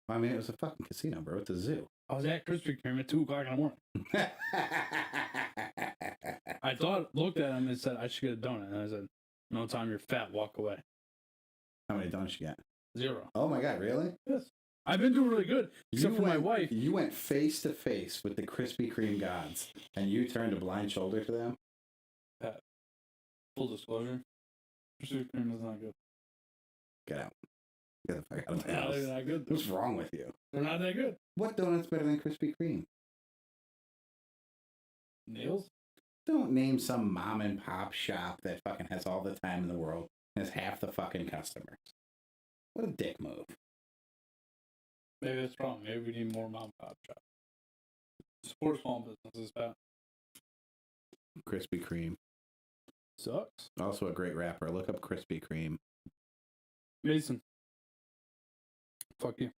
I mean, it was a fuking casino, bro. It's a zoo. I was at Krispy Kreme at 2 o'clock in the morning. I looked at him and said, I should get a donut. And I said, no, Tom, you're fat. Walk away. How many donuts you got? 0. Oh my God, really? Yes. I've been doing really good, except for my wife. You went face to face with the Krispy Kreme gods, and you turned a blind shoulder to them? Pat, full disclosure, Krispy Kreme is not good. Get out. Get the fuck out of my No, house. they're not good. What's wrong with you? They're not that good. What donut's better than Krispy Kreme? Nails? Don't name some mom and pop shop that fucking has all the time in the world and has half the fucking customers. What a dick move. Maybe that's wrong. Maybe we need more mom and pop shops. Support small businesses, Pat. Krispy Kreme. Sucks. Also a great rapper. Look up Krispy Kreme. Mason. Fuck you.